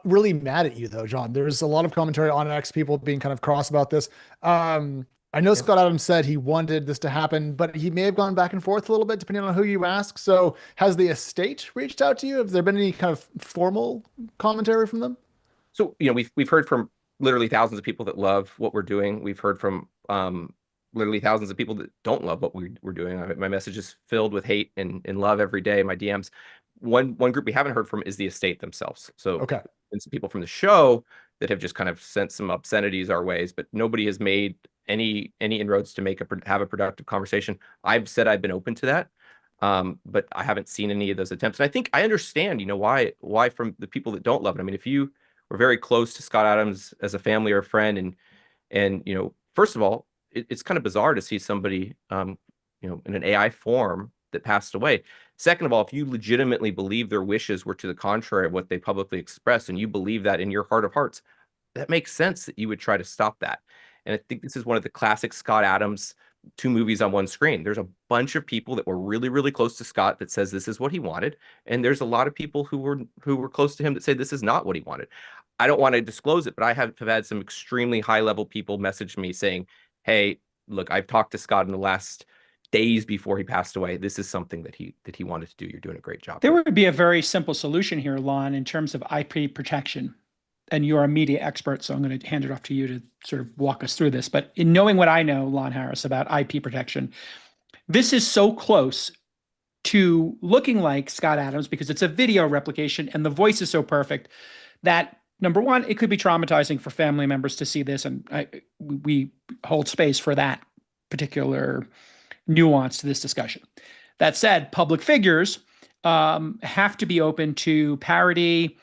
really mad at you though, John. There's a lot of commentary on X, people being kind of cross about this. I know Scott Adams said he wanted this to happen, but he may have gone back and forth a little bit depending on who you ask. So has the estate reached out to you? Have there been any kind of formal commentary from them? So, we've heard from literally thousands of people that love what we're doing. We've heard from literally thousands of people that don't love what we're doing. My message is filled with hate and love every day. My DMs. One group we haven't heard from is the estate themselves. So okay, and some people from the show that have just kind of sent some obscenities our ways, but nobody has made any inroads to have a productive conversation. I've said I've been open to that, but I haven't seen any of those attempts. And I think I understand, why from the people that don't love it. I mean, if you were very close to Scott Adams as a family or a friend, and first of all, it's kind of bizarre to see somebody, in an AI form that passed away. Second of all, if you legitimately believe their wishes were to the contrary of what they publicly expressed, and you believe that in your heart of hearts, that makes sense that you would try to stop that. And I think this is one of the classic Scott Adams 2 movies on one screen. There's a bunch of people that were really, really close to Scott that says this is what he wanted. And there's a lot of people who were close to him that say this is not what he wanted. I don't want to disclose it, but I have had some extremely high level people message me saying, hey, look, I've talked to Scott in the last days before he passed away. This is something that he wanted to do. You're doing a great job. There would be a very simple solution here, Lon, in terms of IP protection. And you're a media expert, so I'm going to hand it off to you to sort of walk us through this. But in knowing what I know, Lon Harris, about IP protection, this is so close to looking like Scott Adams because it's a video replication and the voice is so perfect that, number one, it could be traumatizing for family members to see this. And we hold space for that particular nuance to this discussion. That said, public figures have to be open to parody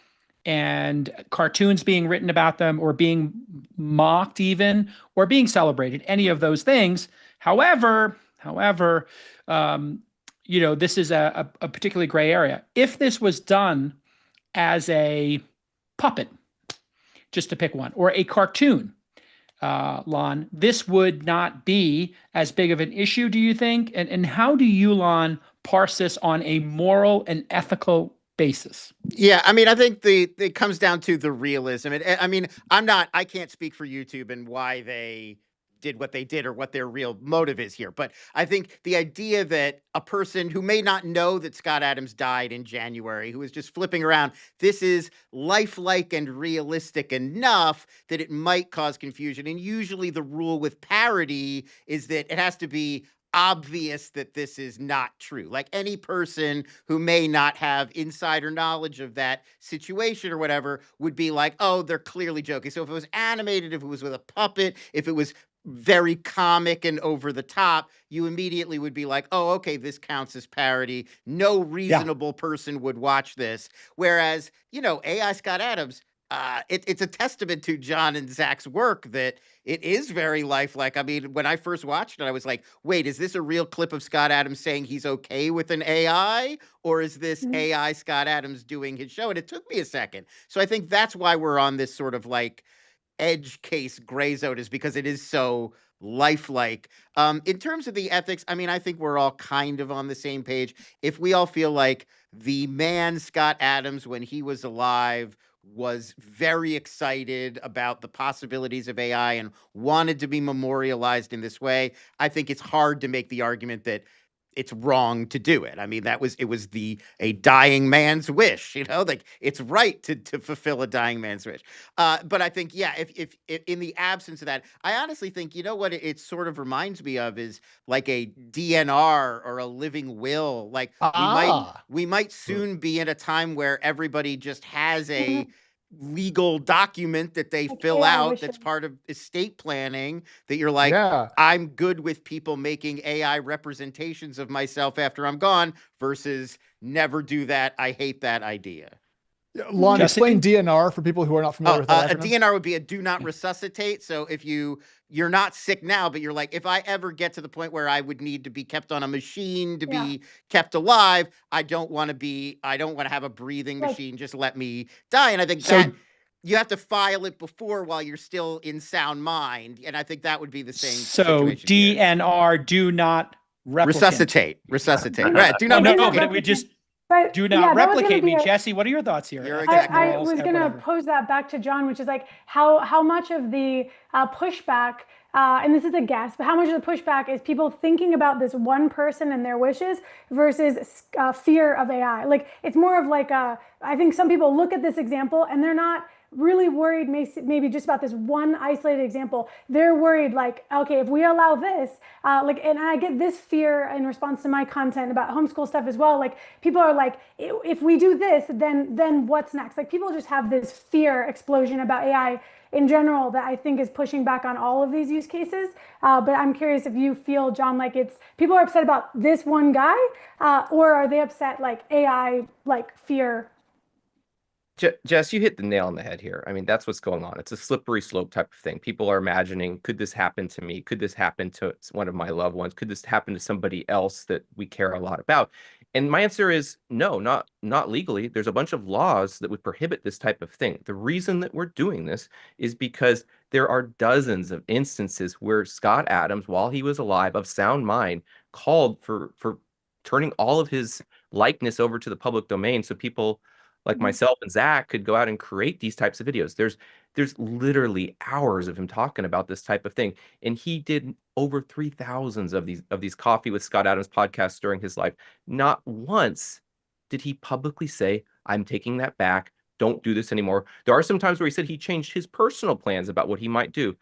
and cartoons being written about them or being mocked even or being celebrated, any of those things. However, this is a particularly gray area. If this was done as a puppet, just to pick one, or a cartoon, Lon, this would not be as big of an issue, do you think? And how do you, Lon, parse this on a moral and ethical basis? Yeah, I mean, I think it comes down to the realism. I can't speak for YouTube and why they did what they did or what their real motive is here. But I think the idea that a person who may not know that Scott Adams died in January, who is just flipping around, this is lifelike and realistic enough that it might cause confusion. And usually the rule with parody is that it has to be obvious that this is not true. Like any person who may not have insider knowledge of that situation or whatever would be like, oh, they're clearly joking. So if it was animated, if it was with a puppet, if it was very comic and over the top, you immediately would be like, oh, okay, this counts as parody. No reasonable person would watch this. Whereas, AI Scott Adams, it's a testament to John and Zach's work that it is very lifelike. I mean, when I first watched it, I was like, wait, is this a real clip of Scott Adams saying he's okay with an AI? Or is this AI Scott Adams doing his show? And it took me a second. So I think that's why we're on this sort of like edge case gray zone, is because it is so lifelike. In terms of the ethics, I mean, I think we're all kind of on the same page. If we all feel like the man Scott Adams, when he was alive, was very excited about the possibilities of AI and wanted to be memorialized in this way, I think it's hard to make the argument that it's wrong to do it. I mean, it was a dying man's wish, like it's right to fulfill a dying man's wish. But I think, yeah, if in the absence of that, I honestly think, what it sort of reminds me of is like a DNR or a living will. Like we might soon be in a time where everybody just has a legal document that they fill out that's part of estate planning, that you're like, I'm good with people making AI representations of myself after I'm gone, versus never do that. I hate that idea. Lon, explain DNR for people who are not familiar with that a DNR would be a do not resuscitate. So if you're not sick now, but you're like, if I ever get to the point where I would need to be kept on a machine to be kept alive, I don't want to have a breathing machine. Just let me die. And I think that you have to file it before while you're still in sound mind. And I think that would be the same situation here. DNR, do not resuscitate. Right. Do not replicate. But we just do not replicate me. Jesse, what are your thoughts here? I was going to pose that back to John, which is like how much of the pushback, and this is a guess, but how much of the pushback is people thinking about this one person and their wishes versus fear of AI? Like, it's more of like, I think some people look at this example and they're not really worried maybe just about this one isolated example. They're worried like, okay, if we allow this, and I get this fear in response to my content about homeschool stuff as well. Like, people are like, if we do this, then what's next? Like, people just have this fear explosion about AI in general that I think is pushing back on all of these use cases. But I'm curious if you feel, John, like people are upset about this one guy, or are they upset like AI, like fear? Jess, you hit the nail on the head here. I mean, that's what's going on. It's a slippery slope type of thing. People are imagining, could this happen to me? Could this happen to one of my loved ones? Could this happen to somebody else that we care a lot about? And my answer is no, not legally. There's a bunch of laws that would prohibit this type of thing. The reason that we're doing this is because there are dozens of instances where Scott Adams, while he was alive, of sound mind, called for turning all of his likeness over to the public domain so people like myself and Zach could go out and create these types of videos. There's literally hours of him talking about this type of thing. And he did over 3,000 of these Coffee with Scott Adams podcasts during his life. Not once did he publicly say, I'm taking that back. Don't do this anymore. There are some times where he said he changed his personal plans about what he might do,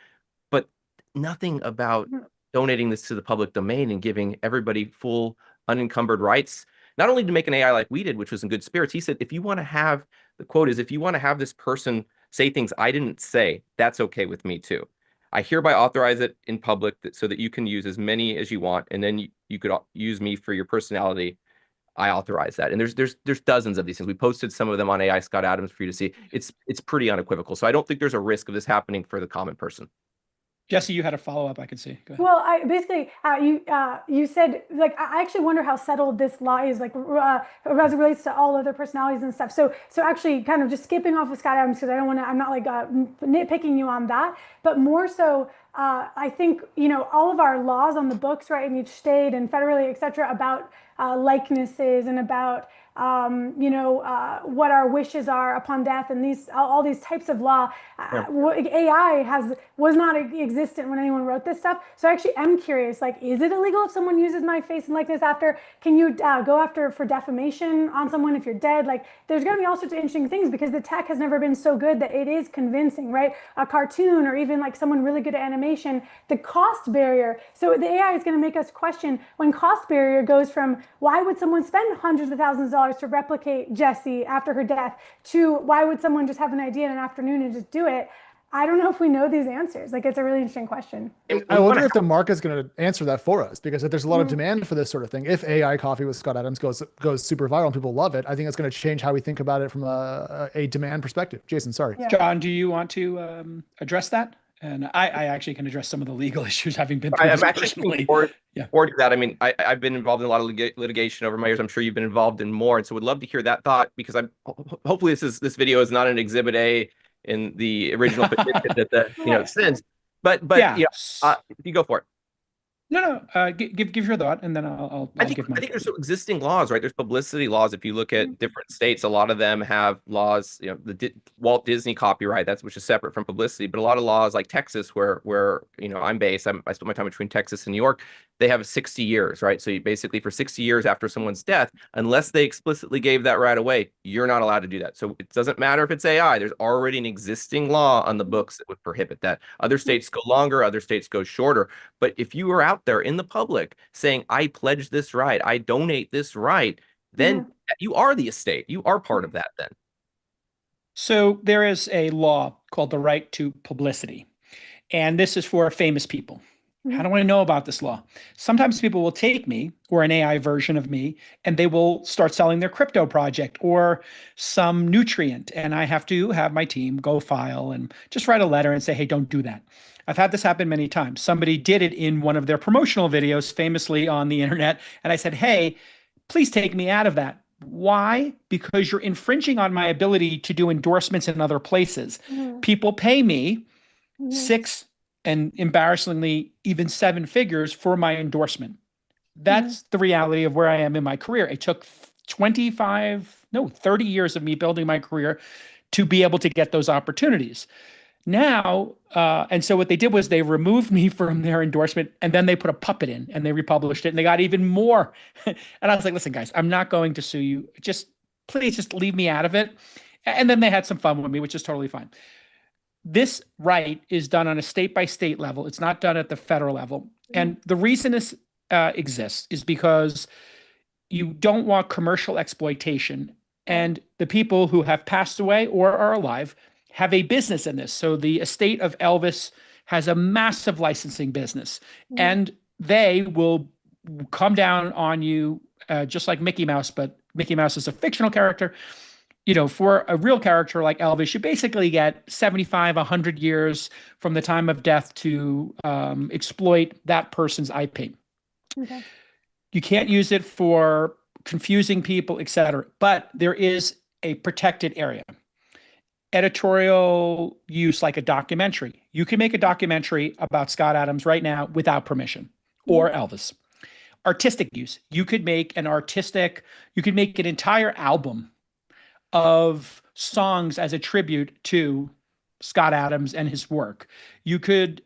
but nothing about donating this to the public domain and giving everybody full unencumbered rights. Not only to make an AI like we did, which was in good spirits, he said, if you want to have, the quote is, if you want to have this person say things I didn't say, that's okay with me too. I hereby authorize it in public so that you can use as many as you want, and then you could use me for your personality. I authorize that. And there's dozens of these things. We posted some of them on AI Scott Adams for you to see. It's pretty unequivocal. So I don't think there's a risk of this happening for the common person. Jesse, you had a follow-up, I can see. Go ahead. Well, I basically, you said, like, I actually wonder how settled this law is, like, as it relates to all other personalities and stuff. So actually, kind of just skipping off of Scott Adams, because I'm not like nitpicking you on that, but more so, I think, all of our laws on the books, right, in each state and federally, et cetera, about likenesses and about what our wishes are upon death, and all these types of law. AI was not existent when anyone wrote this stuff. So I actually am curious, like, is it illegal if someone uses my face and likeness after? Can you go after for defamation on someone if you're dead? Like, there's going to be all sorts of interesting things because the tech has never been so good that it is convincing, right? A cartoon or even like someone really good at animation, the cost barrier. So the AI is going to make us question when cost barrier goes from why would someone spend hundreds of thousands of dollars to replicate Jesse after her death to why would someone just have an idea in an afternoon and just do it? I don't know if we know these answers. Like, it's a really interesting question. I wonder if the market's going to answer that for us, because if there's a lot of demand for this sort of thing, if AI Coffee with Scott Adams goes super viral and people love it, I think it's going to change how we think about it from a demand perspective. Jason, sorry. Yeah. John, do you want to address that? And I actually can address some of the legal issues having been through this personally. Forward to that. I mean, I've been involved in a lot of litigation over my years. I'm sure you've been involved in more, and so would love to hear that thought, because hopefully this video is not an exhibit A in the original petition that sends. But Yeah. you go for it. No. Give your thought, and then I'll I think give my. there's existing laws, right? There's publicity laws. If you look at different states, a lot of them have laws. You know, the Walt Disney copyright, which is separate from publicity. But a lot of laws, like Texas, where I'm based, I spent my time between Texas and New York. They have 60 years, right? So you basically, for 60 years after someone's death, unless they explicitly gave that right away, you're not allowed to do that. So it doesn't matter if it's AI. There's already an existing law on the books that would prohibit that. Other states go longer. Other states go shorter. But if you are out there in the public saying, I pledge this right, I donate this right, then you are the estate. You are part of that then. So there is a law called the right to publicity, and this is for famous people. How do I know about this law? Sometimes people will take me or an AI version of me, and they will start selling their crypto project or some nutrient. And I have to have my team go file and just write a letter and say, hey, don't do that. I've had this happen many times. Somebody did it in one of their promotional videos, famously on the internet. And I said, hey, please take me out of that. Why? Because you're infringing on my ability to do endorsements in other places. People pay me 6 and embarrassingly even 7 figures for my endorsement. That's the reality of where I am in my career. It took 30 years of me building my career to be able to get those opportunities. Now, and so what they did was they removed me from their endorsement, and then they put a puppet in and they republished it, and they got even more. And I was like, listen, guys, I'm not going to sue you. Please just leave me out of it. And then they had some fun with me, which is totally fine. This right is done on a state-by-state level. It's not done at the federal level. And the reason this exists is because you don't want commercial exploitation. And the people who have passed away or are alive have a business in this. So the estate of Elvis has a massive licensing business, and they will come down on you just like Mickey Mouse, but Mickey Mouse is a fictional character. You know, for a real character like Elvis, you basically get 75, 100 years from the time of death to exploit that person's IP. Okay. You can't use it for confusing people, etc. But there is a protected area. Editorial use, like a documentary. You can make a documentary about Scott Adams right now without permission, or Elvis. Artistic use. You could make an entire album of songs as a tribute to Scott Adams and his work. You could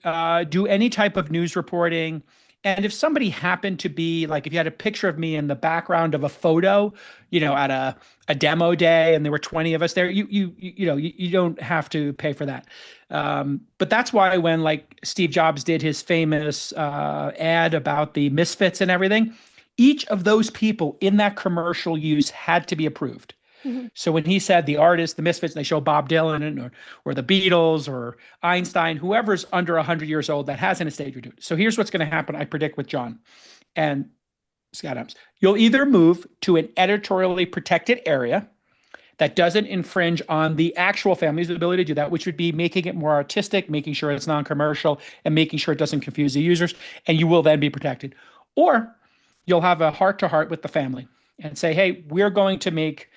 do any type of news reporting. And if somebody happened to be, like, if you had a picture of me in the background of a photo, you know, at a demo day, and there were 20 of us there, you don't have to pay for that. But that's why when, like, Steve Jobs did his famous ad about the Misfits and everything, each of those people in that commercial use had to be approved. So when he said the artist, the Misfits, and they show Bob Dylan or the Beatles or Einstein, whoever's under 100 years old that has an estate, you do it. So here's what's going to happen, I predict, with John and Scott Adams. You'll either move to an editorially protected area that doesn't infringe on the actual family's ability to do that, which would be making it more artistic, making sure it's non-commercial, and making sure it doesn't confuse the users, and you will then be protected. Or you'll have a heart-to-heart with the family and say, hey, we're going to make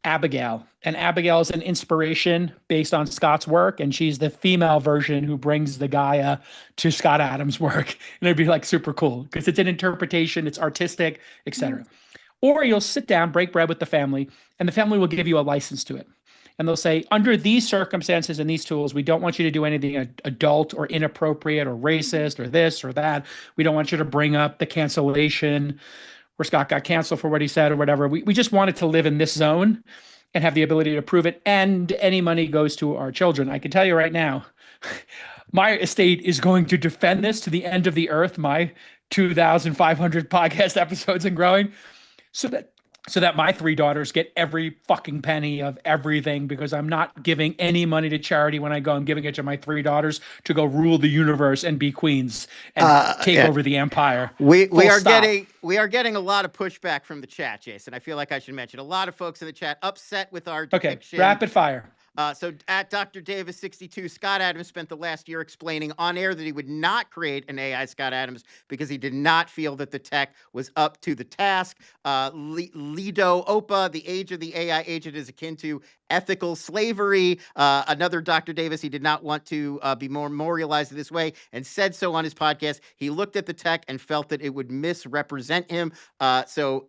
Abigail. And Abigail is an inspiration based on Scott's work, and she's the female version who brings the Gaia to Scott Adams' work. And it'd be like super cool because it's an interpretation, it's artistic, etc. Or you'll sit down, break bread with the family, and the family will give you a license to it. And they'll say, under these circumstances and these tools, we don't want you to do anything adult or inappropriate or racist or this or that. We don't want you to bring up the cancellation where Scott got canceled for what he said or whatever. We just wanted to live in this zone and have the ability to prove it. And any money goes to our children. I can tell you right now, my estate is going to defend this to the end of the earth, my 2,500 podcast episodes and growing, so that my 3 daughters get every fucking penny of everything, because I'm not giving any money to charity when I go. I'm giving it to my 3 daughters to go rule the universe and be queens and take over the empire. We are getting a lot of pushback from the chat, Jason. I feel like I should mention a lot of folks in the chat upset with our depiction. Okay, rapid fire. So at Dr. Davis 62, Scott Adams spent the last year explaining on air that he would not create an AI Scott Adams because he did not feel that the tech was up to the task. Lido Opa, the age of the AI agent is akin to ethical slavery. Another Dr. Davis, he did not want to be memorialized this way and said so on his podcast. He looked at the tech and felt that it would misrepresent him. So,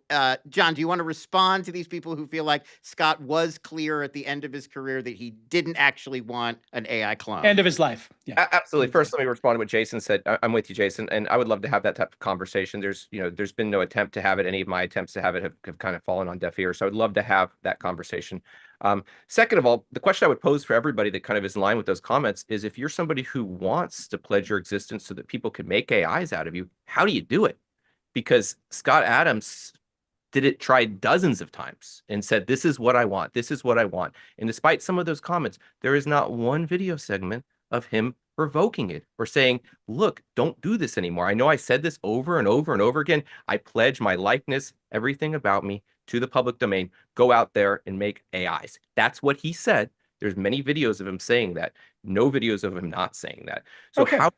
John, do you want to respond to these people who feel like Scott was clear at the end of his career that he didn't actually want an AI clone? End of his life. Yeah, absolutely. First, let me respond to what Jason said. I'm with you, Jason, and I would love to have that type of conversation. There's been no attempt to have it. Any of my attempts to have it have kind of fallen on deaf ears. So I'd love to have that conversation. Second of all, the question I would pose for everybody that kind of is in line with those comments is, if you're somebody who wants to pledge your existence so that people can make AIs out of you, how do you do it? Because Scott Adams tried dozens of times and said, this is what I want. This is what I want. And despite some of those comments, there is not one video segment of him revoking it or saying, look, don't do this anymore. I know I said this over and over and over again. I pledge my likeness, everything about me, to the public domain. Go out there and make AIs. That's what he said. There's many videos of him saying that. No videos of him not saying that. So Okay, how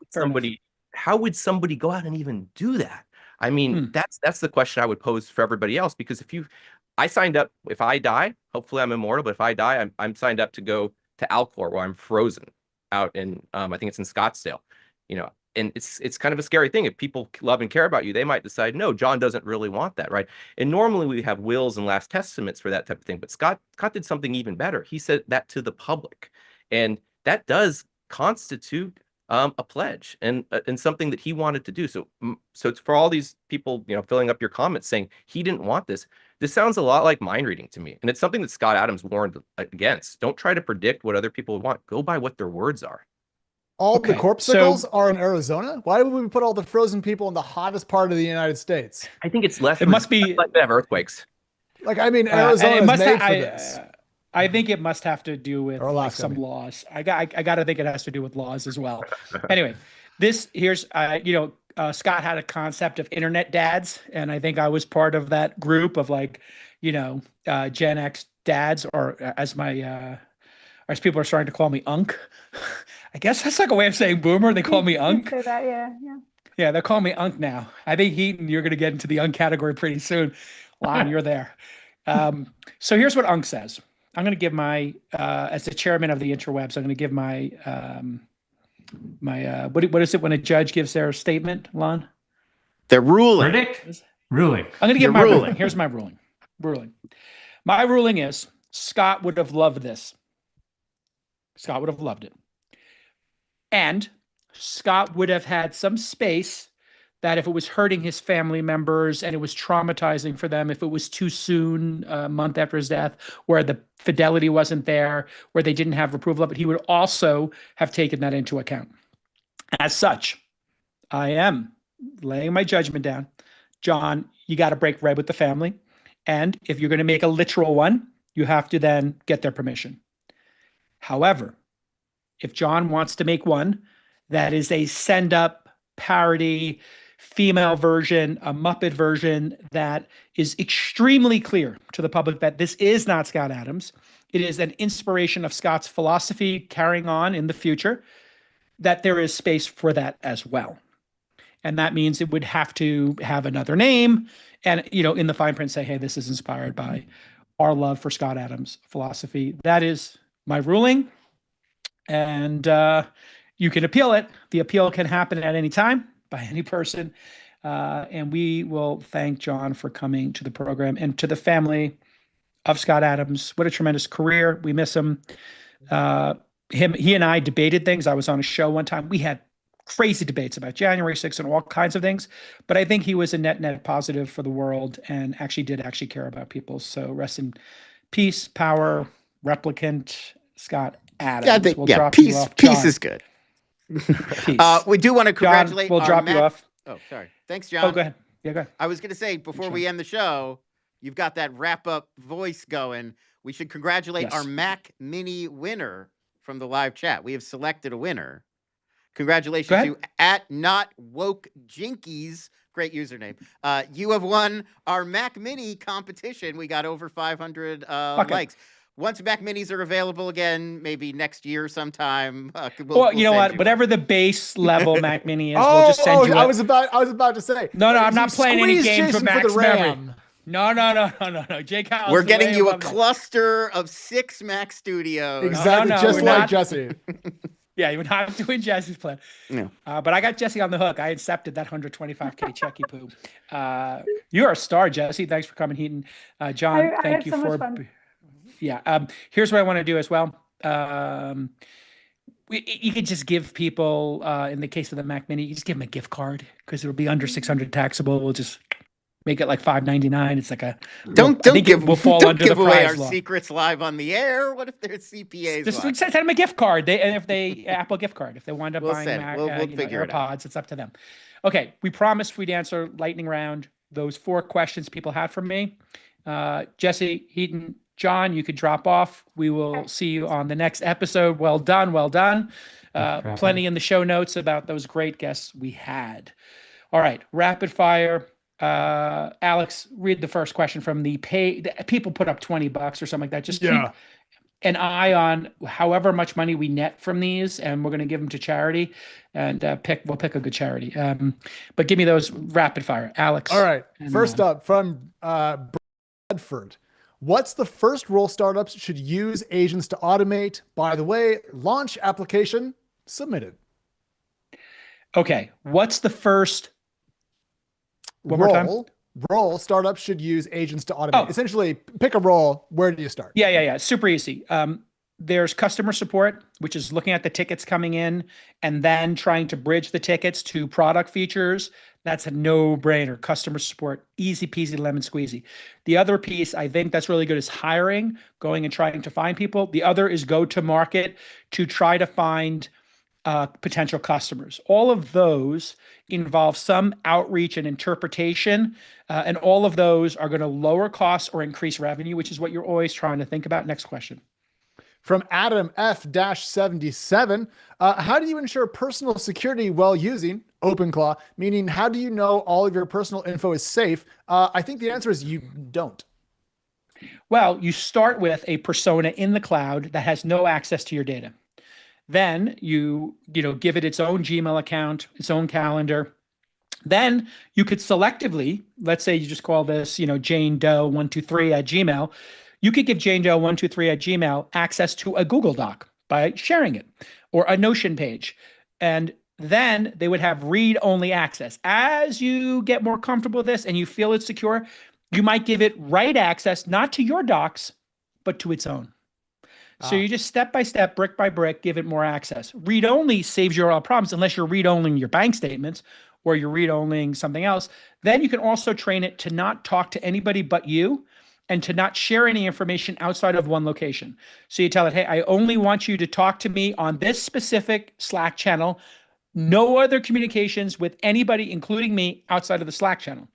would somebody go out and even do that? I mean, that's the question I would pose for everybody else, because I signed up, if I die, hopefully I'm immortal, but if I die, I'm signed up to go to Alcor, where I'm frozen out in, I think it's in Scottsdale, and it's kind of a scary thing. If people love and care about you, they might decide, no, John doesn't really want that, right? And normally we have wills and last testaments for that type of thing, but Scott did something even better. He said that to the public, and that does constitute a pledge and something that he wanted to do. So it's for all these people, filling up your comments saying he didn't want this. This sounds a lot like mind reading to me. And it's something that Scott Adams warned against. Don't try to predict what other people want. Go by what their words are. All the corpsicles are in Arizona? Why would we put all the frozen people in the hottest part of the United States? I think it's less. It must be like they have earthquakes. Like, I mean, Arizona is made for this. I think it must have to do with some laws. I got to think it has to do with laws as well. Anyway, Scott had a concept of internet dads, and I think I was part of that group of Gen X dads, or as people are starting to call me Unk. I guess that's like a way of saying boomer. They call me Unk. Say that, yeah. Yeah, they're calling me Unk now. I think Hiten, you're going to get into the Unk category pretty soon. Lon, you're there. So here's what Unk says. I'm going to give as the chairman of the interwebs, I'm going to give my what is it when a judge gives their statement, Lon? Their ruling. Verdict? Ruling. I'm going to give my ruling. Here's my ruling. My ruling is Scott would have loved this. Scott would have loved it. And Scott would have had some space that if it was hurting his family members and it was traumatizing for them, if it was too soon, a month after his death, where the fidelity wasn't there, where they didn't have approval of it, he would also have taken that into account. As such, I am laying my judgment down. John, you got to break bread with the family. And if you're going to make a literal one, you have to then get their permission. However, if John wants to make one that is a send-up parody, female version, a Muppet version that is extremely clear to the public that this is not Scott Adams, it is an inspiration of Scott's philosophy carrying on in the future, that there is space for that as well. And that means it would have to have another name and, in the fine print say, hey, this is inspired by our love for Scott Adams' philosophy. That is my ruling. And you can appeal it. The appeal can happen at any time by any person. And we will thank John for coming to the program, and to the family of Scott Adams. What a tremendous career. We miss him. He and I debated things. I was on a show one time. We had crazy debates about January 6th and all kinds of things. But I think he was a net positive for the world and did care about people. So rest in peace, power, replicant, Scott Adams. Peace is good. We do want to congratulate. John, we'll drop you off. Oh, sorry. Thanks, John. Oh, go ahead. Yeah, go ahead. I was going to say, before we end the show, you've got that wrap-up voice going. We should congratulate our Mac Mini winner from the live chat. We have selected a winner. Congratulations to @NotWokeJinkies. Great username. You have won our Mac Mini competition. We got over 500 likes. Once Mac Minis are available again, maybe next year sometime. Well, you know what? Whatever the base level Mac Mini is, we'll just send you. I was about to say. No, I'm not playing any games for Mac's memory. No. Jake Collins We're is getting way you a above that. cluster of 6 Mac Studios. Exactly, no, just we're like not. Jesse. Yeah, you're not doing Jesse's plan. No. But I got Jesse on the hook. I accepted that 125K check you poo. You're a star, Jesse. Thanks for coming, Heaton. John, I thank had you so much for. fun. Yeah. Here's what I want to do as well. You could just give people, in the case of the Mac Mini, you just give them a gift card because it'll be under 600 taxable. We'll just make it like $5.99. It's like a Don't I think give it will fall don't under give the away prize our law. secrets live on the air. What if there's CPAs? Just watching? send them a gift card. And if they Apple gift card, if they wind up We'll buying send it. Mac, We'll figure it out. AirPods, it's up to them. Okay, we promised we'd answer lightning round those 4 questions people had from me. Jesse, Heaton, John, you could drop off. We will see you on the next episode. Well done, well done. Plenty in the show notes about those great guests we had. All right, rapid fire. Alex, read the first question from the pay. People put up $20 or something like that. Just keep an eye on however much money we net from these, and we're going to give them to charity, and we'll pick a good charity. But give me those rapid fire, Alex. All right. First up from Bradford. What's the first role startups should use agents to automate? By the way, launch application submitted. Okay. What's the first? One more time. Role startups should use agents to automate. Essentially, pick a role. Where do you start? Yeah. Super easy. There's customer support, which is looking at the tickets coming in and then trying to bridge the tickets to product features. That's a no-brainer. Customer support, easy peasy, lemon squeezy. The other piece I think that's really good is hiring, going and trying to find people. The other is go to market to try to find potential customers. All of those involve some outreach and interpretation, and all of those are going to lower costs or increase revenue, which is what you're always trying to think about. Next question. From Adam F-77, how do you ensure personal security while using OpenClaw? Meaning, how do you know all of your personal info is safe? I think the answer is you don't. Well, you start with a persona in the cloud that has no access to your data. Then you give it its own Gmail account, its own calendar. Then you could selectively, let's say you just call this, Jane Doe 123 at Gmail. You could give Jane Doe 123 at Gmail access to a Google Doc by sharing it, or a Notion page. And then they would have read-only access. As you get more comfortable with this and you feel it's secure, you might give it write access, not to your docs, but to its own. So you just step by step, brick by brick, give it more access. Read-only saves you all problems unless you're read-onlying your bank statements or you're read-onlying something else. Then you can also train it to not talk to anybody but you and to not share any information outside of one location. So you tell it, hey, I only want you to talk to me on this specific Slack channel. No other communications with anybody, including me, outside of the Slack channel.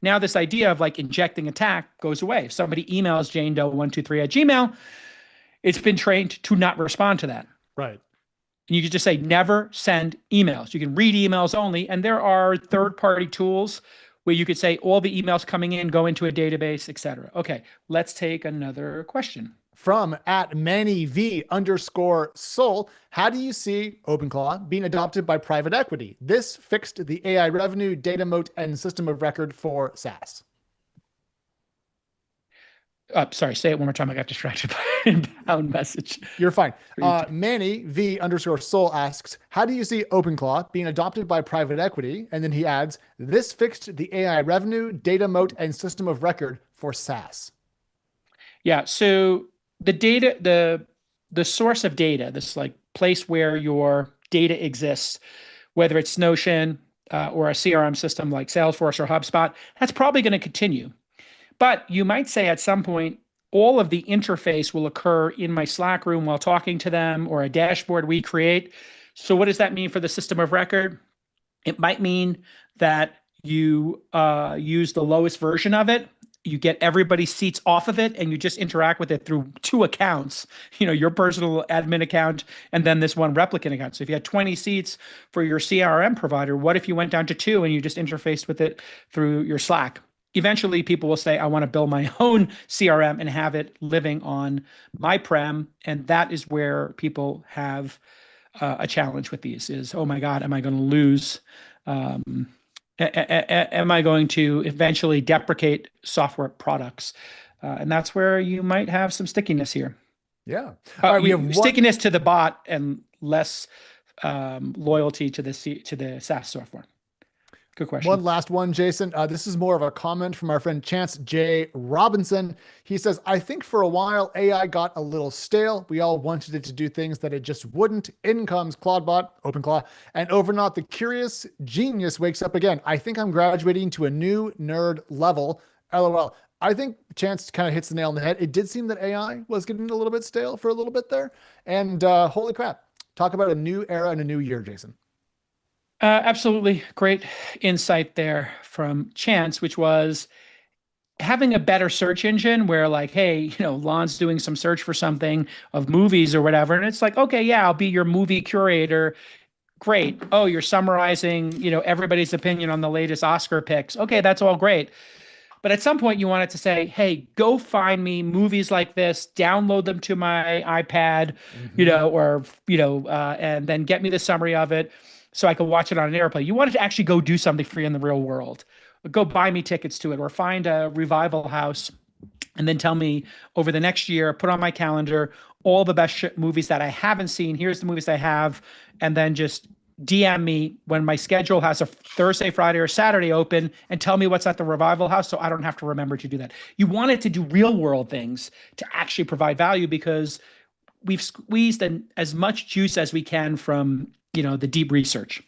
Now this idea of like injecting attack goes away. If somebody emails Jane Doe 123 at Gmail, it's been trained to not respond to that. Right. And you can just say, never send emails. You can read emails only. And there are third-party tools where you could say all the emails coming in go into a database, etc. Okay, let's take another question. From @MannyV_Soul, how do you see OpenClaw being adopted by private equity? This fixed the AI revenue, data moat, and system of record for SaaS. Sorry, say it one more time. I got distracted by an inbound message. You're fine. Manny V_Soul asks, how do you see OpenClaw being adopted by private equity? And then he adds, this fixed the AI revenue, data moat, and system of record for SaaS. Yeah. So the data, the source of data, this like place where your data exists, whether it's Notion or a CRM system like Salesforce or HubSpot, that's probably going to continue. But you might say at some point, all of the interface will occur in my Slack room while talking to them, or a dashboard we create. So what does that mean for the system of record? It might mean that you use the lowest version of it. You get everybody's seats off of it and you just interact with it through 2 accounts, your personal admin account and then this one replicant account. So if you had 20 seats for your CRM provider, what if you went down to 2 and you just interfaced with it through your Slack? Eventually, people will say, I want to build my own CRM and have it living on my prem. And that is where people have a challenge with these is, oh my God, am I going to lose? And Am I going to eventually deprecate software products? And that's where you might have some stickiness here. Yeah. All right, we have stickiness to the bot and less loyalty to the SaaS software. Good question. One last one, Jason. This is more of a comment from our friend Chance J. Robinson. He says, I think for a while AI got a little stale. We all wanted it to do things that it just wouldn't. In comes Claudebot, OpenClaw, and overnight the curious genius wakes up again. I think I'm graduating to a new nerd level. LOL. I think Chance kind of hits the nail on the head. It did seem that AI was getting a little bit stale for a little bit there. And holy crap. Talk about a new era and a new year, Jason. Absolutely. Great insight there from Chance, which was having a better search engine where like, hey, Lon's doing some search for something of movies or whatever. And it's like, okay, yeah, I'll be your movie curator. Great. Oh, you're summarizing, everybody's opinion on the latest Oscar picks. Okay, that's all great. But at some point you want it to say, hey, go find me movies like this, download them to my iPad, and then get me the summary of it so I can watch it on an airplane. You want it to actually go do something for you in the real world. Go buy me tickets to it or find a revival house and then tell me over the next year, put on my calendar, all the best movies that I haven't seen. Here's the movies I have. And then just DM me when my schedule has a Thursday, Friday, or Saturday open and tell me what's at the revival house so I don't have to remember to do that. You want it to do real world things to actually provide value because we've squeezed as much juice as we can from the deep research.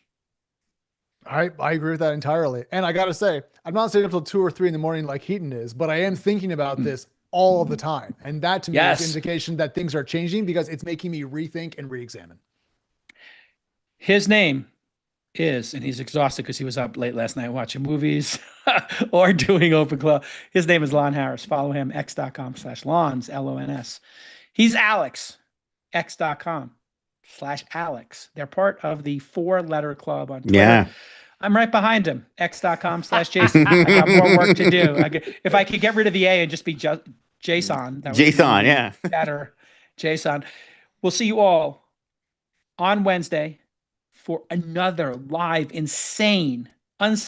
I agree with that entirely. And I got to say, I'm not staying up till 2 or 3 in the morning like Hiten is, but I am thinking about this all of the time. And that to me is an indication that things are changing because it's making me rethink and re-examine. His name is, and he's exhausted because he was up late last night watching movies or doing OpenClaw. His name is Lon Harris. Follow him, x.com/Lons, LONS. He's Alex, x.com/Alex. They're part of the 4-letter club on Twitter. Yeah. I'm right behind him, x.com/Jason. I got more work to do. If I could get rid of the A and just be Jason, that would Jason, be yeah. better. Jason. We'll see you all on Wednesday for another live, insane,